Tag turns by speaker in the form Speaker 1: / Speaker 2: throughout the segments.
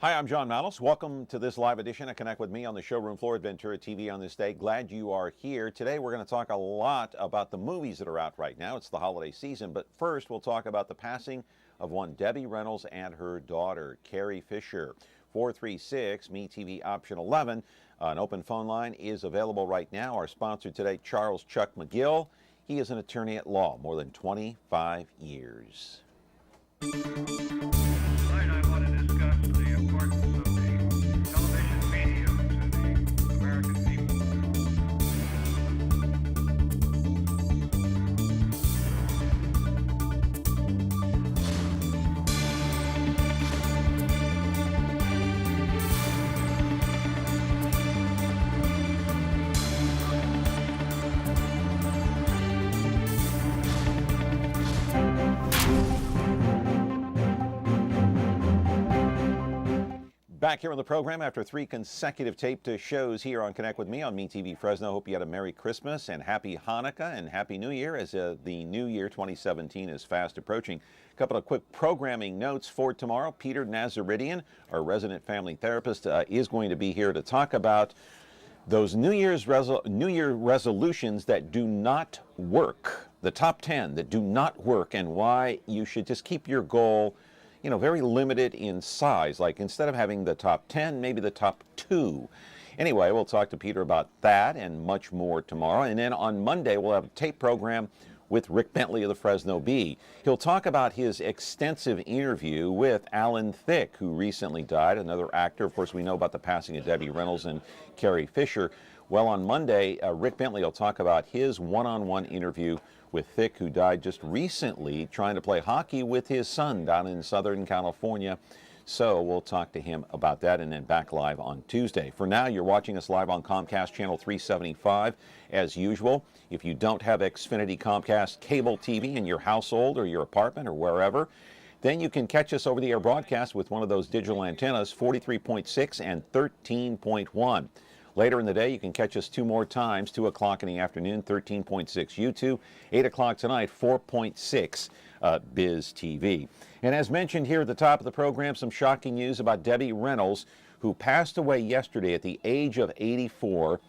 Speaker 1: Hi, I'm John Manos. Welcome to this live edition of Connect with Me on the showroom floor at Ventura TV on this day. Glad you are here. Today we're going to talk a lot about the movies that are out right now. It's the holiday season, but first we'll talk about the passing of one Debbie Reynolds and her daughter, Carrie Fisher. 436-MeTV option 11. An open phone line is available right now. Our sponsor today, Charles Chuck McGill. He is an attorney at law, more than 25 years. Back here on the program after 3 consecutive taped shows here on Connect with Me on MeTV Fresno. Hope you had a Merry Christmas and Happy Hanukkah and Happy New Year as the new year 2017 is fast approaching. A couple of quick programming notes for tomorrow. Peter Nazaridian, our resident family therapist, is going to be here to talk about those New Year resolutions that do not work. The top 10 that do not work and why you should just keep your goal very limited in size. Like instead of having the top 10, maybe the top 2. Anyway, we'll talk to Peter about that and much more tomorrow. And then on Monday, we'll have a tape program with Rick Bentley of the Fresno Bee. He'll talk about his extensive interview with Alan Thicke, who recently died, another actor. Of course, we know about the passing of Debbie Reynolds and Carrie Fisher. Well, on Monday, Rick Bentley will talk about his one-on-one interview with Thicke, who died just recently trying to play hockey with his son down in Southern California. So we'll talk to him about that and then back live on Tuesday. For now, you're watching us live on Comcast Channel 375 as usual. If you don't have Xfinity Comcast cable TV in your household or your apartment or wherever, then you can catch us over the air broadcast with one of those digital antennas, 43.6 and 13.1. Later in the day, you can catch us 2 more times, 2 o'clock in the afternoon, 13.6 YouTube, 8 o'clock tonight, 4.6 Biz TV. And as mentioned here at the top of the program, some shocking news about Debbie Reynolds, who passed away yesterday at the age of 84,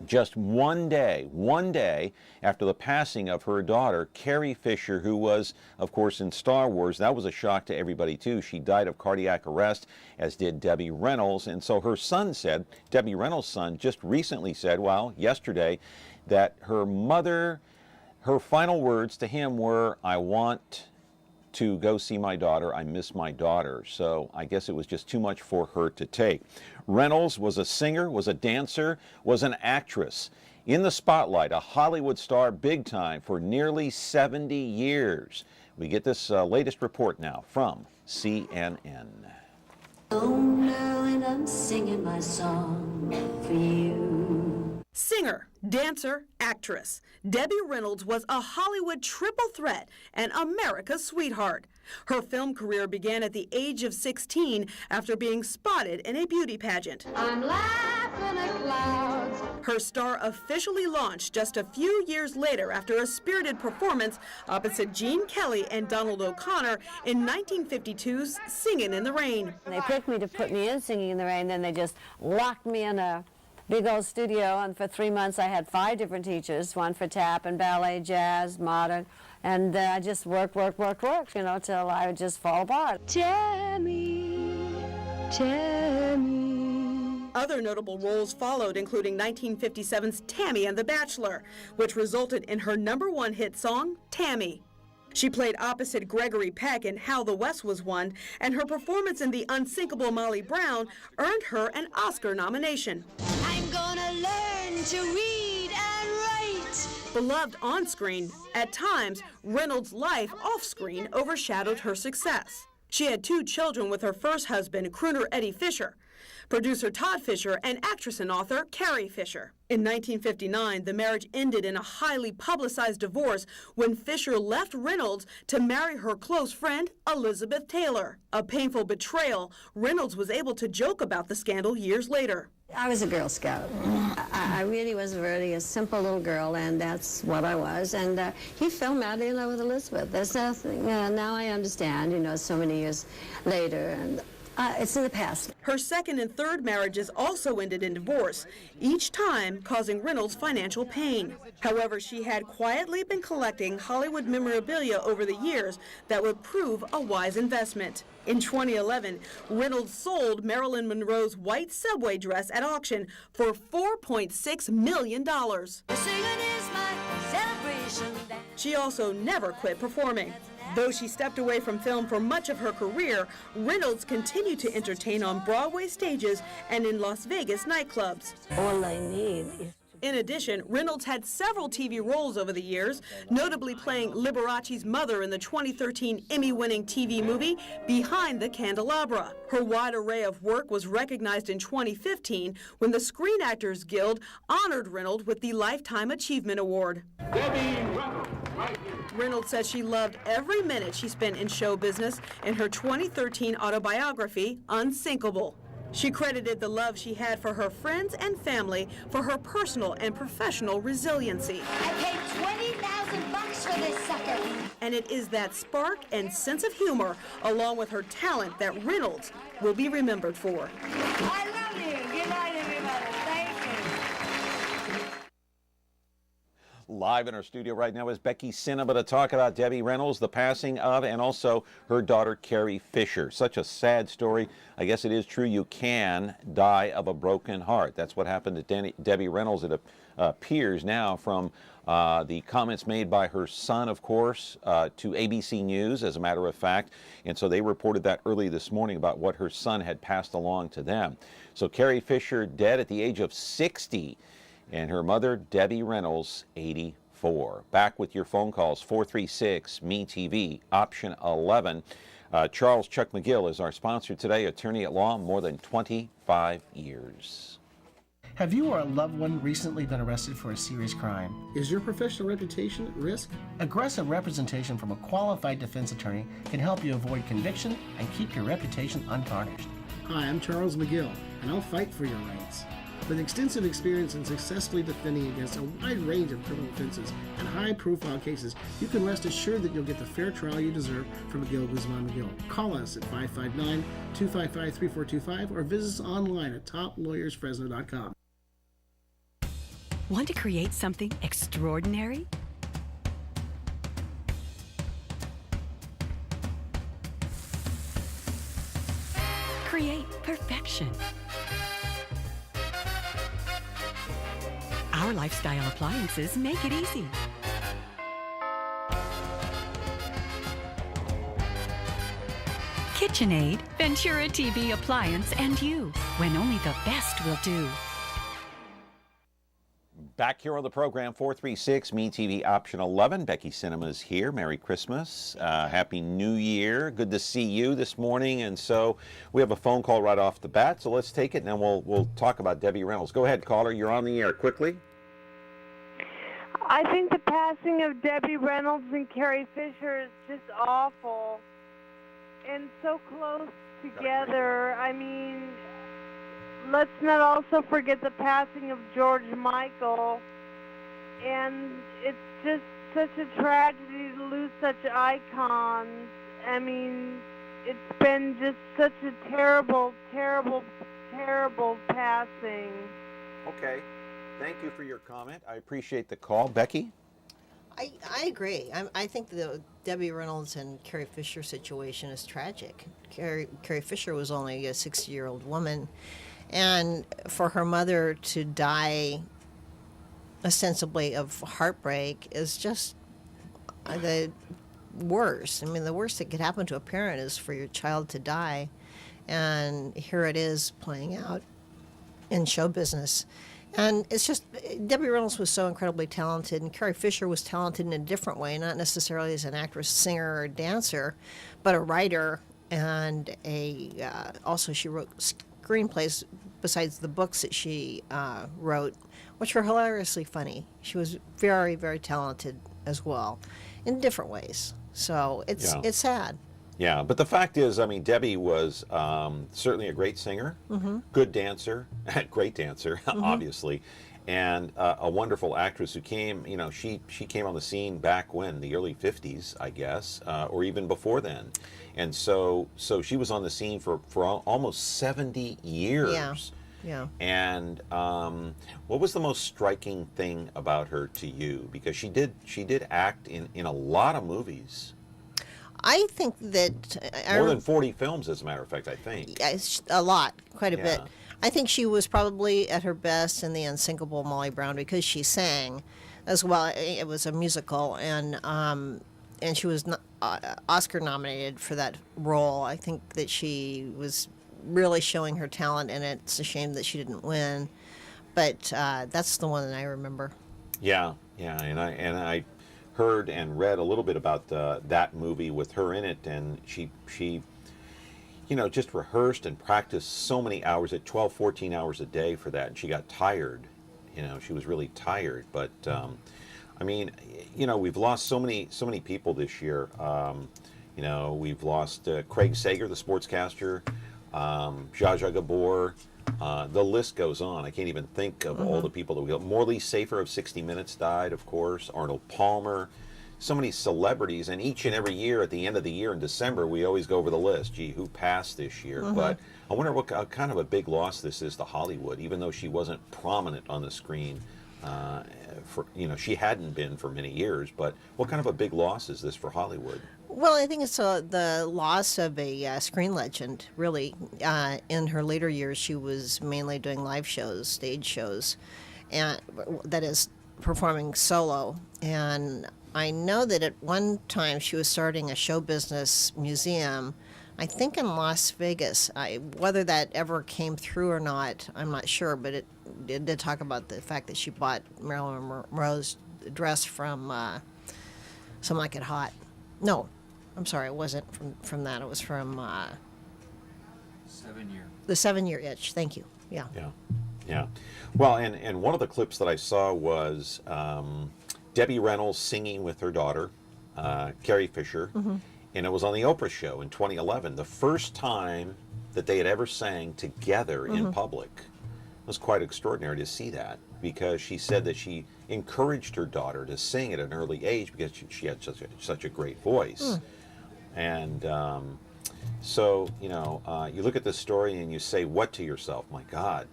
Speaker 1: just one day after the passing of her daughter, Carrie Fisher, who was, of course, in Star Wars. That was a shock to everybody, too. She died of cardiac arrest, as did Debbie Reynolds. And so her son said, Debbie Reynolds' son, just recently said, well, yesterday, that her final words to him were, "I want to go see my daughter. I miss my daughter." So I guess it was just too much for her to take. Reynolds was a singer, was a dancer, was an actress. In the spotlight, a Hollywood star big time for nearly 70 years. We get this latest report now from CNN.
Speaker 2: Oh, now and I'm singing my song for you.
Speaker 3: Singer, dancer, actress. Debbie Reynolds was a Hollywood triple threat and America's sweetheart. Her film career began at the age of 16 after being spotted in a beauty pageant.
Speaker 2: I'm laughing at clouds.
Speaker 3: Her star officially launched just a few years later after a spirited performance opposite Gene Kelly and Donald O'Connor in 1952's Singin' in the Rain.
Speaker 4: They picked me to put me in Singing in the Rain, then they just locked me in a big old studio, and for 3 months I had 5 different teachers, one for tap and ballet, jazz, modern, and I just worked, till I would just fall apart.
Speaker 2: Tammy.
Speaker 3: Other notable roles followed, including 1957's Tammy and the Bachelor, which resulted in her #1 hit song, Tammy. She played opposite Gregory Peck in How the West Was Won, and her performance in The Unsinkable Molly Brown earned her an Oscar nomination.
Speaker 2: I'm gonna learn to read and write.
Speaker 3: Beloved on screen, at times, Reynolds' life off-screen overshadowed her success. She had 2 children with her first husband, crooner Eddie Fisher, producer Todd Fisher, and actress and author Carrie Fisher. In 1959, the marriage ended in a highly publicized divorce when Fisher left Reynolds to marry her close friend, Elizabeth Taylor. A painful betrayal, Reynolds was able to joke about the scandal years later.
Speaker 4: I was a Girl Scout. I really was really a simple little girl, and that's what I was. And he fell madly in love with Elizabeth. There's nothing, now I understand, so many years later, and
Speaker 2: It's in the past.
Speaker 3: Her second and third marriages also ended in divorce, each time causing Reynolds financial pain. However, she had quietly been collecting Hollywood memorabilia over the years that would prove a wise investment. In 2011, Reynolds sold Marilyn Monroe's white subway dress at auction for $4.6 million. She also never quit performing. Though she stepped away from film for much of her career, Reynolds continued to entertain on Broadway stages and in Las Vegas nightclubs.
Speaker 2: All I need is...
Speaker 3: In addition, Reynolds had several TV roles over the years, notably playing Liberace's mother in the 2013 Emmy-winning TV movie Behind the Candelabra. Her wide array of work was recognized in 2015 when the Screen Actors Guild honored Reynolds with the Lifetime Achievement Award. Reynolds says she loved every minute she spent in show business in her 2013 autobiography, Unsinkable. She credited the love she had for her friends and family for her personal and professional resiliency.
Speaker 2: I paid $20,000 for this sucker.
Speaker 3: And it is that spark and sense of humor, along with her talent, that Reynolds will be remembered for.
Speaker 2: I love you. Good night, everybody. Thank you.
Speaker 1: Live in our studio right now is Becky Cinema to talk about Debbie Reynolds, the passing of, and also her daughter Carrie Fisher. Such a sad story. I guess it is true you can die of a broken heart. That's what happened to Debbie Reynolds. It appears now from the comments made by her son, of course, to ABC News, as a matter of fact. And so they reported that early this morning about what her son had passed along to them. So Carrie Fisher dead at the age of 60. And her mother, Debbie Reynolds, 84. Back with your phone calls, 436-ME-TV, option 11. Charles Chuck McGill is our sponsor today, attorney at law, more than 25 years.
Speaker 5: Have you or a loved one recently been arrested for a serious crime?
Speaker 6: Is your professional reputation at risk?
Speaker 5: Aggressive representation from a qualified defense attorney can help you avoid conviction and keep your reputation untarnished.
Speaker 6: Hi, I'm Charles McGill, and I'll fight for your rights. With extensive experience in successfully defending against a wide range of criminal offenses and high-profile cases, you can rest assured that you'll get the fair trial you deserve from McGill, Guzman, McGill. Call us at 559-255-3425 or visit us online at toplawyersfresno.com.
Speaker 7: Want to create something extraordinary? Create perfection. Our lifestyle appliances make it easy. KitchenAid, Ventura TV appliance, and you, when only the best will do.
Speaker 1: Back here on the program, 436-ME-TV, option 11. Becky Cinema is here. Merry Christmas. Happy New Year. Good to see you this morning. And so we have a phone call right off the bat, so let's take it and then we'll talk about Debbie Reynolds. Go ahead, caller. You're on the air. Quickly.
Speaker 8: I think the passing of Debbie Reynolds and Carrie Fisher is just awful and so close together. I mean, let's not also forget the passing of George Michael, and it's just such a tragedy to lose such icons. I mean, it's been just such a terrible, terrible, terrible passing.
Speaker 1: Okay. Thank you for your comment. I appreciate the call. Becky?
Speaker 9: I agree. I think the Debbie Reynolds and Carrie Fisher situation is tragic. Carrie Fisher was only a 60-year-old woman, and for her mother to die ostensibly of heartbreak is just the worst. I mean, the worst that could happen to a parent is for your child to die, and here it is playing out in show business. And it's just, Debbie Reynolds was so incredibly talented, and Carrie Fisher was talented in a different way, not necessarily as an actress, singer, or dancer, but a writer, and also she wrote screenplays besides the books that she wrote, which were hilariously funny. She was very, very talented as well, in different ways. So it's sad.
Speaker 1: Yeah, but the fact is, I mean, Debbie was certainly a great singer, good dancer, great dancer, obviously, and a wonderful actress who came, she came on the scene back when, the early 50s, I guess, or even before then. And so she was on the scene for almost 70 years.
Speaker 9: Yeah. Yeah.
Speaker 1: And what was the most striking thing about her to you? Because she did act in a lot of movies.
Speaker 9: I think that
Speaker 1: More than 40 films, as a matter of fact, I think.
Speaker 9: a lot, quite a bit.
Speaker 1: Yeah.
Speaker 9: I think she was probably at her best in The Unsinkable Molly Brown because she sang as well. It was a musical, and she was Oscar nominated for that role. I think that she was really showing her talent, and it's a shame that she didn't win. But that's the one that I remember.
Speaker 1: Yeah, and I heard and read a little bit about that movie with her in it, and she just rehearsed and practiced so many hours, at 12, 14 hours a day for that, and she got tired. She was really tired. But I mean, we've lost so many people this year. We've lost Craig Sager, the sportscaster, Zsa Zsa Gabor. The list goes on. I can't even think of all the people that we got. Morley Safer of 60 Minutes died, of course. Arnold Palmer. So many celebrities, and each and every year at the end of the year in December, we always go over the list. Gee, who passed this year? But I wonder what kind of a big loss this is to Hollywood, even though she wasn't prominent on the screen. She hadn't been for many years, but what kind of a big loss is this for Hollywood?
Speaker 9: Well, I think it's the loss of a screen legend, really. In her later years, she was mainly doing live shows, stage shows, and that is, performing solo. And I know that at one time she was starting a show business museum, I think in Las Vegas. Whether that ever came through or not, I'm not sure, but it did talk about the fact that she bought Marilyn Monroe's dress from Some Like It Hot. No, I'm sorry, it wasn't from that. It was from
Speaker 10: 7 Year.
Speaker 9: The 7 Year Itch. Thank you. Yeah.
Speaker 1: Yeah. Well, and one of the clips that I saw was Debbie Reynolds singing with her daughter, Carrie Fisher, and it was on the Oprah show in 2011, the first time that they had ever sang together in public. It was quite extraordinary to see that, because she said that she encouraged her daughter to sing at an early age because she had such a great voice. And so, you look at this story and you say, what to yourself? My God,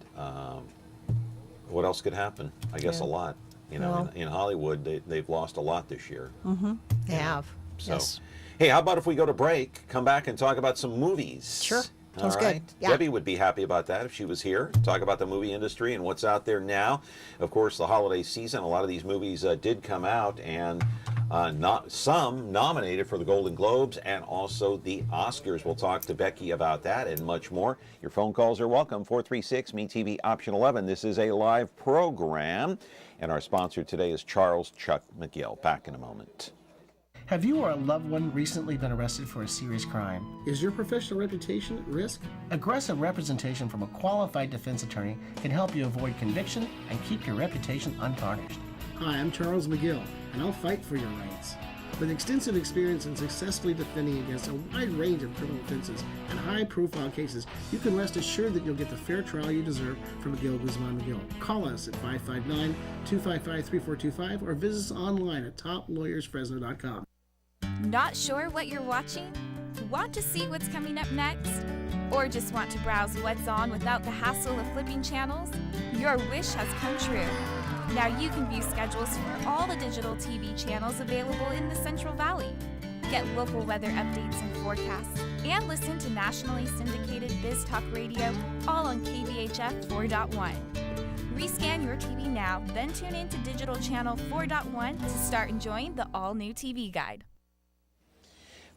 Speaker 1: what else could happen? I guess a lot. In Hollywood, they've lost a lot this year.
Speaker 9: They have.
Speaker 1: So,
Speaker 9: yes.
Speaker 1: Hey, how about if we go to break, come back and talk about some movies?
Speaker 9: Sure. Sounds
Speaker 1: All right.
Speaker 9: good. Yeah.
Speaker 1: Debbie would be happy about that if she was here. Talk about the movie industry and what's out there now. Of course, the holiday season, a lot of these movies did come out, and some nominated for the Golden Globes and also the Oscars. We'll talk to Becky about that and much more. Your phone calls are welcome. 436-MeTV option 11. This is a live program, and our sponsor today is Charles Chuck McGill. Back in a moment.
Speaker 5: Have you or a loved one recently been arrested for a serious crime?
Speaker 6: Is your professional reputation at risk?
Speaker 5: Aggressive representation from a qualified defense attorney can help you avoid conviction and keep your reputation untarnished.
Speaker 6: Hi, I'm Charles McGill, and I'll fight for your rights. With extensive experience in successfully defending against a wide range of criminal offenses and high-profile cases, you can rest assured that you'll get the fair trial you deserve from McGill, Guzman McGill. Call us at 559-255-3425 or visit us online at toplawyersfresno.com.
Speaker 11: Not sure what you're watching? Want to see what's coming up next? Or just want to browse what's on without the hassle of flipping channels? Your wish has come true. Now you can view schedules for all the digital TV channels available in the Central Valley. Get local weather updates and forecasts, and listen to nationally syndicated Biz Talk Radio, all on KVHF 4.1. Rescan your TV now, then tune in to Digital Channel 4.1 to start enjoying the all-new TV Guide.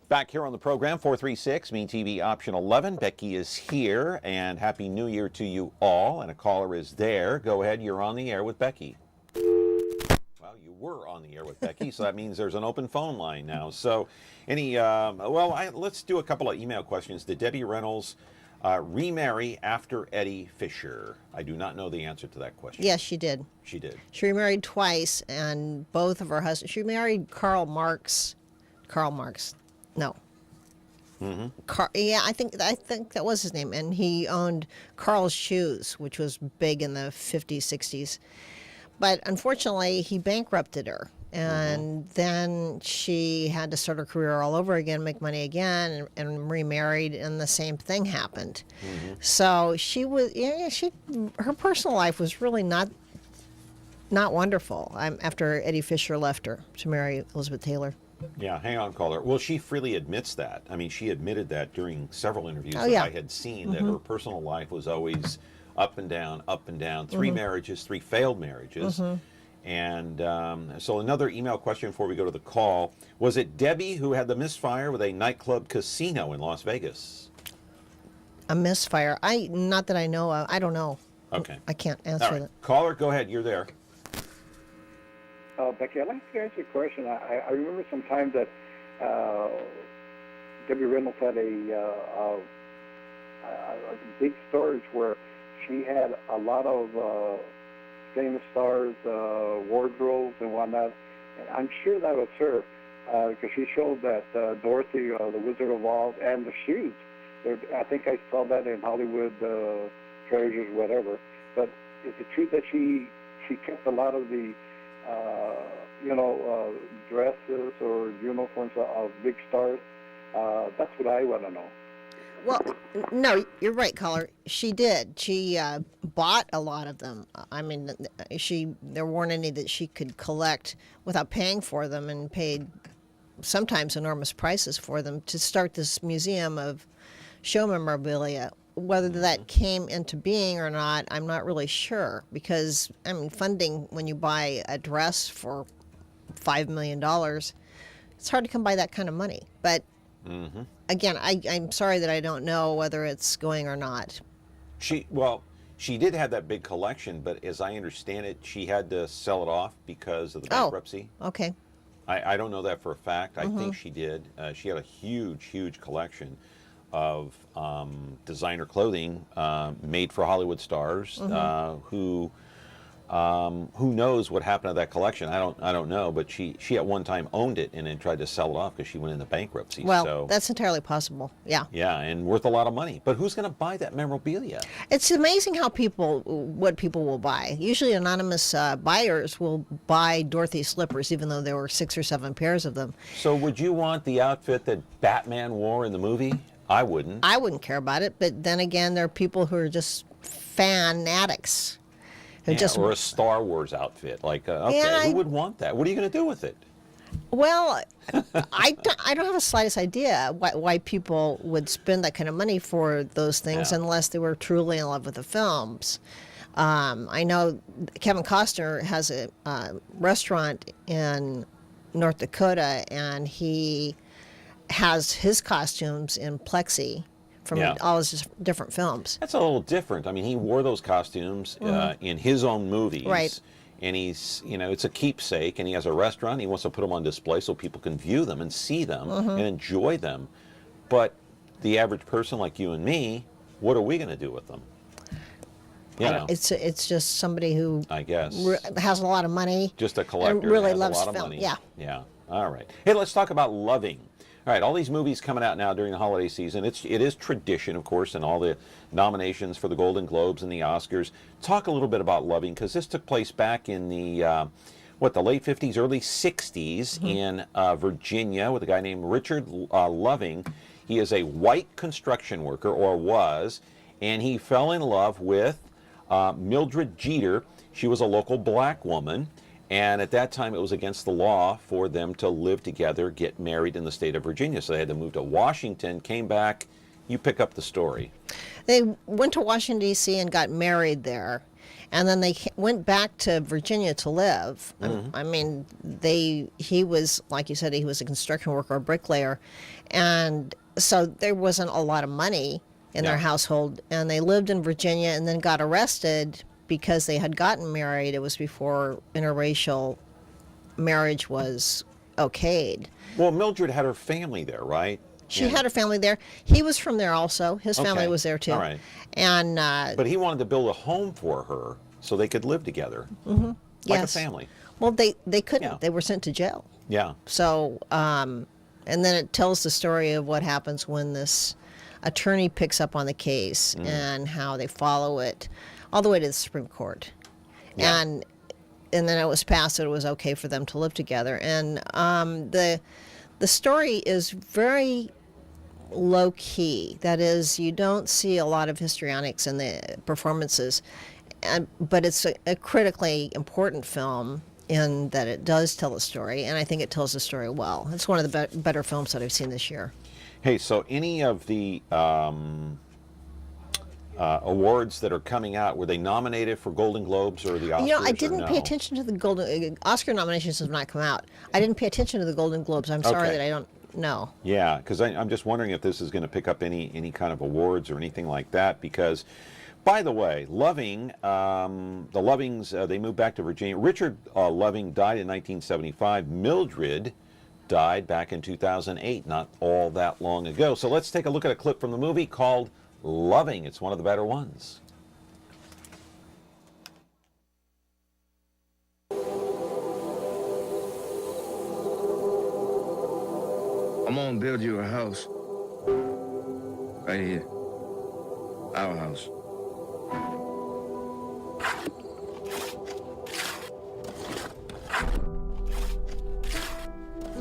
Speaker 1: Back here on the program, 436-MeTV option 11. Becky is here, and Happy New Year to you all. And a caller is there. Go ahead, you're on the air with Becky. Well, you were on the air with Becky, so that means there's an open phone line now. So, let's do a couple of email questions. Did Debbie Reynolds remarry after Eddie Fisher? I do not know the answer to that question.
Speaker 9: Yes, she did.
Speaker 1: She did.
Speaker 9: She remarried twice, and both of her husbands. She married Karl Marx. No. I think that was his name, and he owned Carl's Shoes, which was big in the 50s, 60s. but unfortunately, he bankrupted her. And then she had to start her career all over again, make money again, and remarried, and the same thing happened. So she was, her personal life was really not wonderful. After Eddie Fisher left her to marry Elizabeth Taylor.
Speaker 1: Yeah, hang on, caller. Well, she freely admits that. I mean, she admitted that during several interviews that I had seen, that her personal life was always up and down, up and down. 3 marriages, 3 failed marriages. And so another email question before we go to the call. Was it Debbie who had the misfire with a nightclub casino in Las Vegas?
Speaker 9: A misfire? Not that I know of. I don't know.
Speaker 1: Okay.
Speaker 9: I can't answer that.
Speaker 1: Caller, go ahead. You're there.
Speaker 10: Becky, I'd like to ask you a question. I remember some time that Debbie Reynolds had a big storage where she had a lot of famous stars, wardrobes and whatnot. And I'm sure that was her because she showed that Dorothy, the Wizard of Oz, and the shoes. I think I saw that in Hollywood Treasures, whatever. But is it true that she kept a lot of the dresses or uniforms of big stars? That's what I want to know.
Speaker 9: Well, no, you're right, caller. She did. She bought a lot of them. I mean, there weren't any that she could collect without paying for them, and paid sometimes enormous prices for them to start this museum of show memorabilia. Whether that came into being or not, I'm not really sure, because, I mean, funding, when you buy a dress for $5 million, it's hard to come by that kind of money. But again, I'm sorry that I don't know whether it's going or not.
Speaker 1: She did have that big collection, but as I understand it, she had to sell it off because of the bankruptcy.
Speaker 9: Oh, okay.
Speaker 1: I don't know that for a fact. I think she did. She had a huge collection of designer clothing made for Hollywood stars who knows what happened to that collection. I don't know, but she at one time owned it and then tried to sell it off because she went into bankruptcy.
Speaker 9: Well,
Speaker 1: so,
Speaker 9: that's entirely possible. Yeah.
Speaker 1: Yeah, and worth a lot of money. But who's going to buy that memorabilia?
Speaker 9: It's amazing what people will buy. Usually anonymous buyers will buy Dorothy slippers, even though there were 6 or 7 pairs of them.
Speaker 1: So would you want the outfit that Batman wore in the movie? I wouldn't.
Speaker 9: I wouldn't care about it, but then again, there are people who are just fanatics.
Speaker 1: Or a Star Wars outfit. Like, who would want that? What are you going to do with it?
Speaker 9: Well, I don't have the slightest idea why people would spend that kind of money for those things unless they were truly in love with the films. I know Kevin Costner has a restaurant in North Dakota, and he has his costumes in plexi from all his different films.
Speaker 1: That's a little different. I mean, he wore those costumes in his own movies.
Speaker 9: Right.
Speaker 1: And he's, it's a keepsake, and he has a restaurant. He wants to put them on display so people can view them and see them and enjoy them. But the average person like you and me, what are we going to do with them?
Speaker 9: It's just somebody who,
Speaker 1: I guess,
Speaker 9: has a lot of money.
Speaker 1: Just a collector
Speaker 9: and really
Speaker 1: has
Speaker 9: loves
Speaker 1: a lot of
Speaker 9: film.
Speaker 1: money. Yeah. All right. Hey, let's talk about Loving. All right, all these movies coming out now during the holiday season. It is tradition, of course, and all the nominations for the Golden Globes and the Oscars. Talk a little bit about Loving, because this took place back in the late 50s, early 60s in Virginia with a guy named Richard Loving. He is a white construction worker, or was, and he fell in love with Mildred Jeter. She was a local black woman. And at that time, it was against the law for them to live together, get married in the state of Virginia. So they had to move to Washington, came back. You pick up the story.
Speaker 9: They went to Washington, D.C. and got married there. And then they went back to Virginia to live. I mean, he was, like you said, he was a construction worker, a bricklayer. And so there wasn't a lot of money in their household. And they lived in Virginia and then got arrested because they had gotten married. It was before interracial marriage was okayed.
Speaker 1: Well, Mildred had her family there, right?
Speaker 9: She had her family there. He was from there also. His family was there too.
Speaker 1: All right.
Speaker 9: And
Speaker 1: but he wanted to build a home for her so they could live together, like a family.
Speaker 9: Well, they couldn't.
Speaker 1: Yeah.
Speaker 9: They were sent to jail.
Speaker 1: Yeah.
Speaker 9: So, and then it tells the story of what happens when this attorney picks up on the case and how they follow it all the way to the Supreme Court. And and then it was passed that it was okay for them to live together. And the story is very low key. That is, you don't see a lot of histrionics in the performances, but it's a critically important film in that it does tell a story, and I think it tells the story well. It's one of the better films that I've seen this year.
Speaker 1: Hey, so any of the awards that are coming out, were they nominated for Golden Globes or the Oscars?
Speaker 9: You know, I didn't pay attention to the Oscar nominations have not come out. I didn't pay attention to the Golden Globes. I'm sorry that I don't know.
Speaker 1: Yeah, because I'm just wondering if this is going to pick up any kind of awards or anything like that. Because, by the way, Loving, the Lovings, they moved back to Virginia. Richard Loving died in 1975. Mildred died back in 2008, not all that long ago. So let's take a look at a clip from the movie called Loving. It's one of the better ones.
Speaker 12: I'm gonna build you a house. Right here. Our house.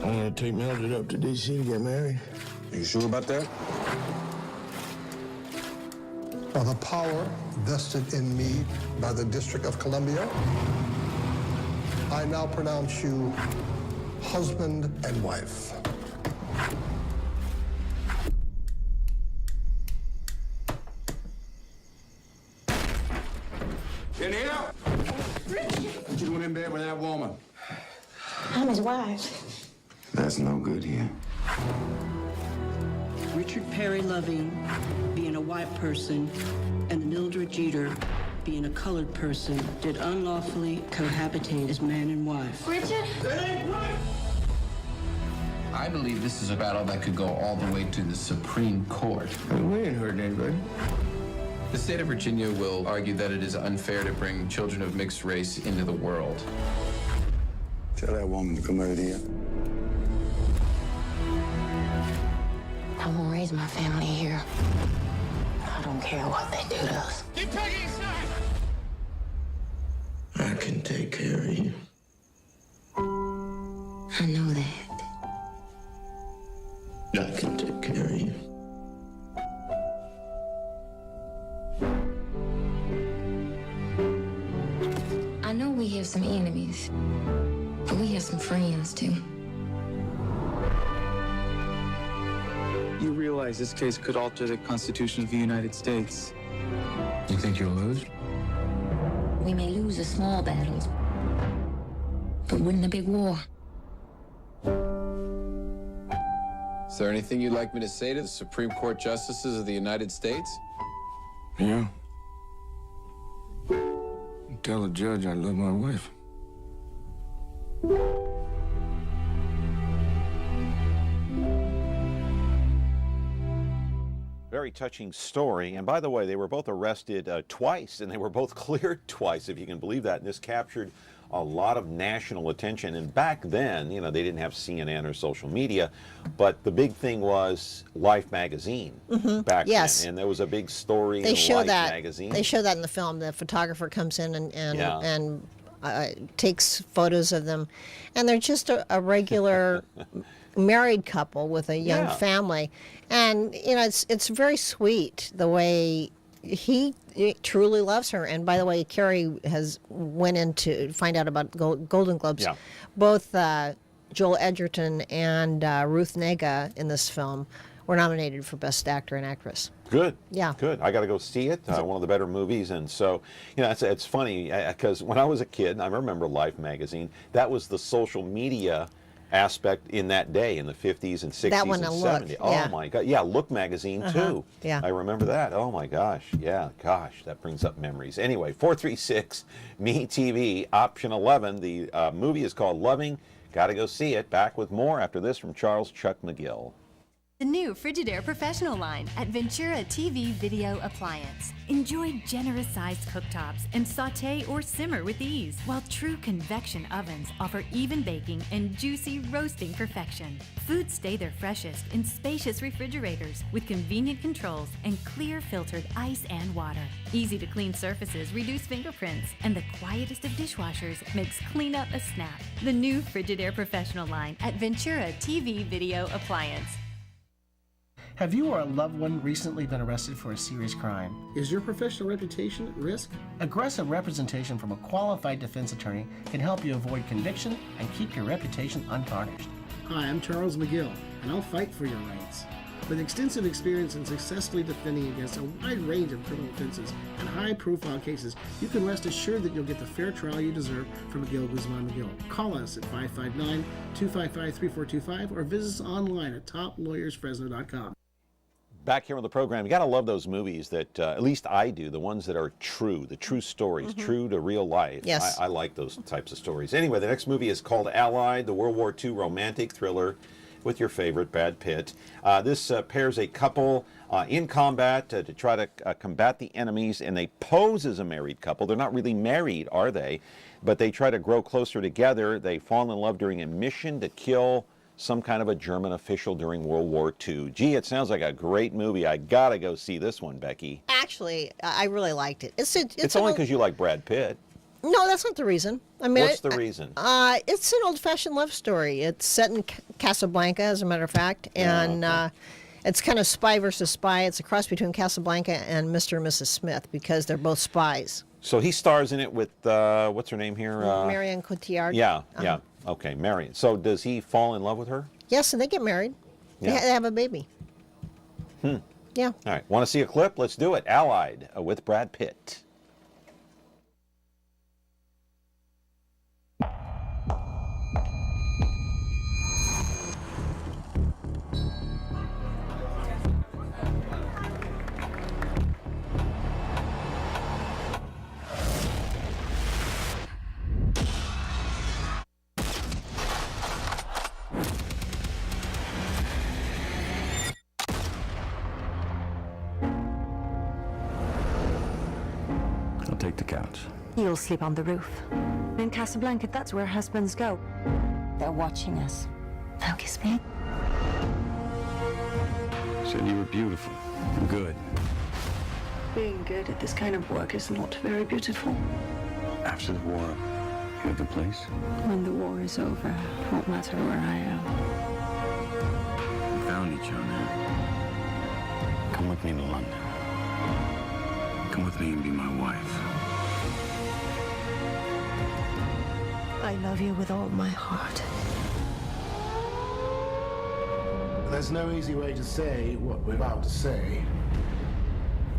Speaker 12: I'm gonna take Mildred up to D.C. to get married. You sure about that?
Speaker 13: By the power vested in me by the District of Columbia, I now pronounce you husband and wife.
Speaker 12: In here? What you doing in bed with that woman?
Speaker 14: I'm his wife.
Speaker 12: That's no good here.
Speaker 15: Richard Perry Loving being a white person and Mildred Jeter being a colored person did unlawfully cohabitate as man and wife.
Speaker 14: Richard?
Speaker 16: I believe this is a battle that could go all the way to the Supreme Court.
Speaker 12: We ain't hurting anybody.
Speaker 16: The state of Virginia will argue that it is unfair to bring children of mixed race into the world.
Speaker 12: Tell that woman to come over here.
Speaker 14: I'm gonna raise my family here. I don't care what they do to us.
Speaker 12: Get Peggy inside! I can take care of you.
Speaker 14: I know that.
Speaker 12: I can take care of you.
Speaker 14: I know we have some enemies, but we have some friends too.
Speaker 17: You realize this case could alter the Constitution of the United States.
Speaker 16: You think you'll lose?
Speaker 14: We may lose a small battle, but win the big war.
Speaker 16: Is there anything you'd like me to say to the Supreme Court Justices of the United States?
Speaker 12: Yeah. Tell the judge I love my wife.
Speaker 1: Very touching story. And by the way, they were both arrested twice, and they were both cleared twice, if you can believe that. And this captured a lot of national attention. And back then, you know, they didn't have CNN or social media, but the big thing was Life magazine back then. And there was a big story in Life magazine.
Speaker 9: They show that in the film. The photographer comes in and takes photos of them, and they're just a regular married couple with a young family. And you know, it's very sweet the way he truly loves her. And by the way, Carrie has went in to find out about Golden Globes. Both Joel Edgerton and Ruth Negga in this film were nominated for Best Actor and Actress.
Speaker 1: Good.
Speaker 9: Yeah.
Speaker 1: Good. I got to go see it. One of the better movies. And so, you know, it's funny because when I was a kid, I remember Life magazine, that was the social media aspect in that day, in the 50s and 60s
Speaker 9: that one
Speaker 1: and
Speaker 9: and
Speaker 1: 70s.
Speaker 9: Look.
Speaker 1: Oh my God. Yeah, Look magazine too.
Speaker 9: Yeah.
Speaker 1: I remember that. Oh my gosh. Yeah, gosh, that brings up memories. Anyway, 436 Me TV, option 11. The movie is called Loving. Got to go see it. Back with more after this from Charles Chuck McGill.
Speaker 18: The new Frigidaire Professional line at Ventura TV Video Appliance.
Speaker 7: Enjoy generous-sized cooktops and sauté or simmer with ease, while true convection ovens offer even baking and juicy roasting perfection. Foods stay their freshest in spacious refrigerators with convenient controls and clear filtered ice and water. Easy-to-clean surfaces reduce fingerprints, and the quietest of dishwashers makes cleanup a snap. The new Frigidaire Professional line
Speaker 18: At Ventura TV Video Appliance.
Speaker 5: Have you or a loved one recently been arrested for a serious crime?
Speaker 6: Is your professional reputation at risk?
Speaker 5: Aggressive representation from a qualified defense attorney can help you avoid conviction and keep your reputation untarnished.
Speaker 6: Hi, I'm Charles McGill, and I'll fight for your rights. With extensive experience in successfully defending against a wide range of criminal offenses and high-profile cases, you can rest assured that you'll get the fair trial you deserve from McGill, Guzman McGill. Call us at 559-255-3425 or visit us online at toplawyersfresno.com.
Speaker 1: Back here on the program, you got to love those movies that, at least I do, the ones that are true, the true stories, true to real life.
Speaker 9: Yes.
Speaker 1: I like those types of stories. Anyway, the next movie is called Allied, the World War II romantic thriller with your favorite Brad Pitt. This pairs a couple in combat to try to combat the enemies, and they pose as a married couple. They're not really married, are they? But they try to grow closer together. They fall in love during a mission to kill some kind of a German official during World War II. Gee, it sounds like a great movie. I gotta go see this one, Becky.
Speaker 9: Actually, I really liked it.
Speaker 1: It's only because you like Brad Pitt.
Speaker 9: No, that's not the reason. I mean,
Speaker 1: What's the reason?
Speaker 9: It's an old-fashioned love story. It's set in Casablanca, as a matter of fact, and it's kind of spy versus spy. It's a cross between Casablanca and Mr. and Mrs. Smith because they're both spies.
Speaker 1: So he stars in it with, what's her name here?
Speaker 9: Marion Cotillard.
Speaker 1: Yeah, yeah. Okay, Marion. So does he fall in love with her?
Speaker 9: Yes, and they get married.
Speaker 1: Yeah.
Speaker 9: They have a baby. Yeah.
Speaker 1: All right. Want to see a clip? Let's do it. Allied with Brad Pitt.
Speaker 19: I'll take the couch.
Speaker 20: You'll sleep on the roof. In Casablanca, that's where husbands go. They're watching us. Now kiss me.
Speaker 19: Said you were beautiful. Good.
Speaker 20: Being good at this kind of work is not very beautiful.
Speaker 19: After the war, you have a place?
Speaker 20: When the war is over, it won't matter where I am.
Speaker 19: We found each other. Come with me to London. Come with me and be my wife.
Speaker 20: I love you with all my heart.
Speaker 21: There's no easy way to say what we're about to say.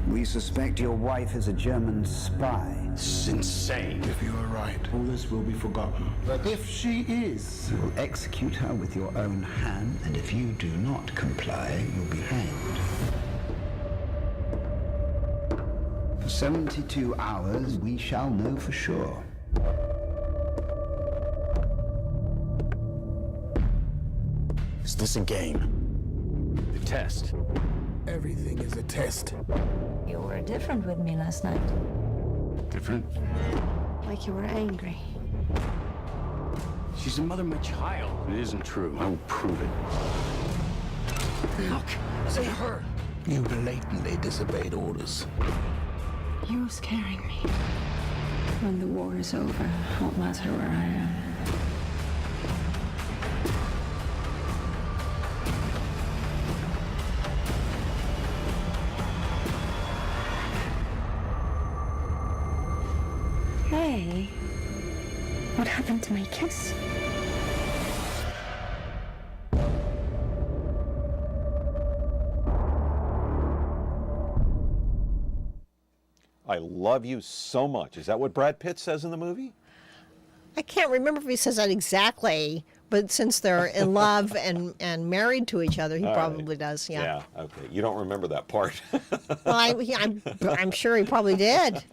Speaker 22: We suspect your wife is a German spy.
Speaker 21: It's insane. If you are right, all this will be forgotten. But if she is,
Speaker 22: You will execute her with your own hand, and if you do not comply, you'll be hanged. For 72 hours, we shall know for sure.
Speaker 21: Is this a game?
Speaker 19: The test.
Speaker 21: Everything is a test.
Speaker 20: You were different with me last night.
Speaker 19: Different?
Speaker 20: Like you were angry.
Speaker 19: She's the mother of my child. It isn't true. I will prove it.
Speaker 21: Look, say her. You blatantly disobeyed orders.
Speaker 20: You're scaring me. When the war is over, it won't matter where I am. Hey, what happened to my kiss?
Speaker 1: I love you so much. Is that what Brad Pitt says in the movie?
Speaker 9: I can't remember if he says that exactly, but since they're in love and married to each other, he probably does. Yeah.
Speaker 1: Yeah. Okay. You don't remember that part.
Speaker 9: Well, I'm sure he probably did.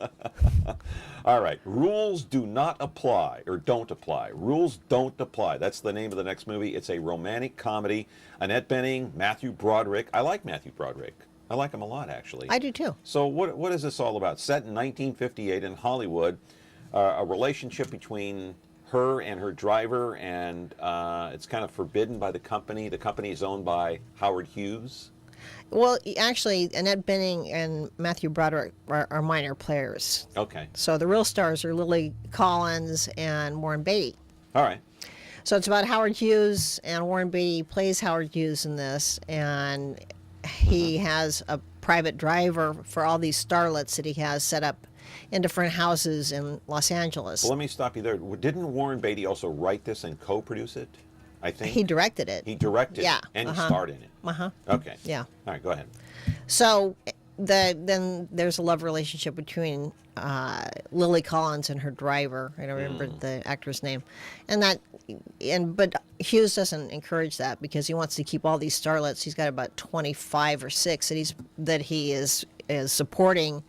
Speaker 1: All right. Rules do not apply, or don't apply. Rules don't apply. That's the name of the next movie. It's a romantic comedy. Annette Bening, Matthew Broderick. I like Matthew Broderick. I like him a lot, actually.
Speaker 9: I do too.
Speaker 1: So what is this all about? Set in 1958 in Hollywood, a relationship between her and her driver, and it's kind of forbidden by the company. The company is owned by Howard Hughes.
Speaker 9: Well, actually, Annette Bening and Matthew Broderick are minor players.
Speaker 1: Okay.
Speaker 9: So the real stars are Lily Collins and Warren Beatty.
Speaker 1: All right.
Speaker 9: So it's about Howard Hughes, and Warren Beatty plays Howard Hughes in this, and he has a private driver for all these starlets that he has set up in different houses in Los Angeles.
Speaker 1: Well, let me stop you there. Didn't Warren Beatty also write this and co-produce it? I think
Speaker 9: he directed it.
Speaker 1: He directed it, and he starred in it. Okay.
Speaker 9: Yeah.
Speaker 1: All right, go ahead.
Speaker 9: So then there's a love relationship between Lily Collins and her driver. I don't remember the actor's name, but Hughes doesn't encourage that because he wants to keep all these starlets. He's got about 25 or 6 that he is supporting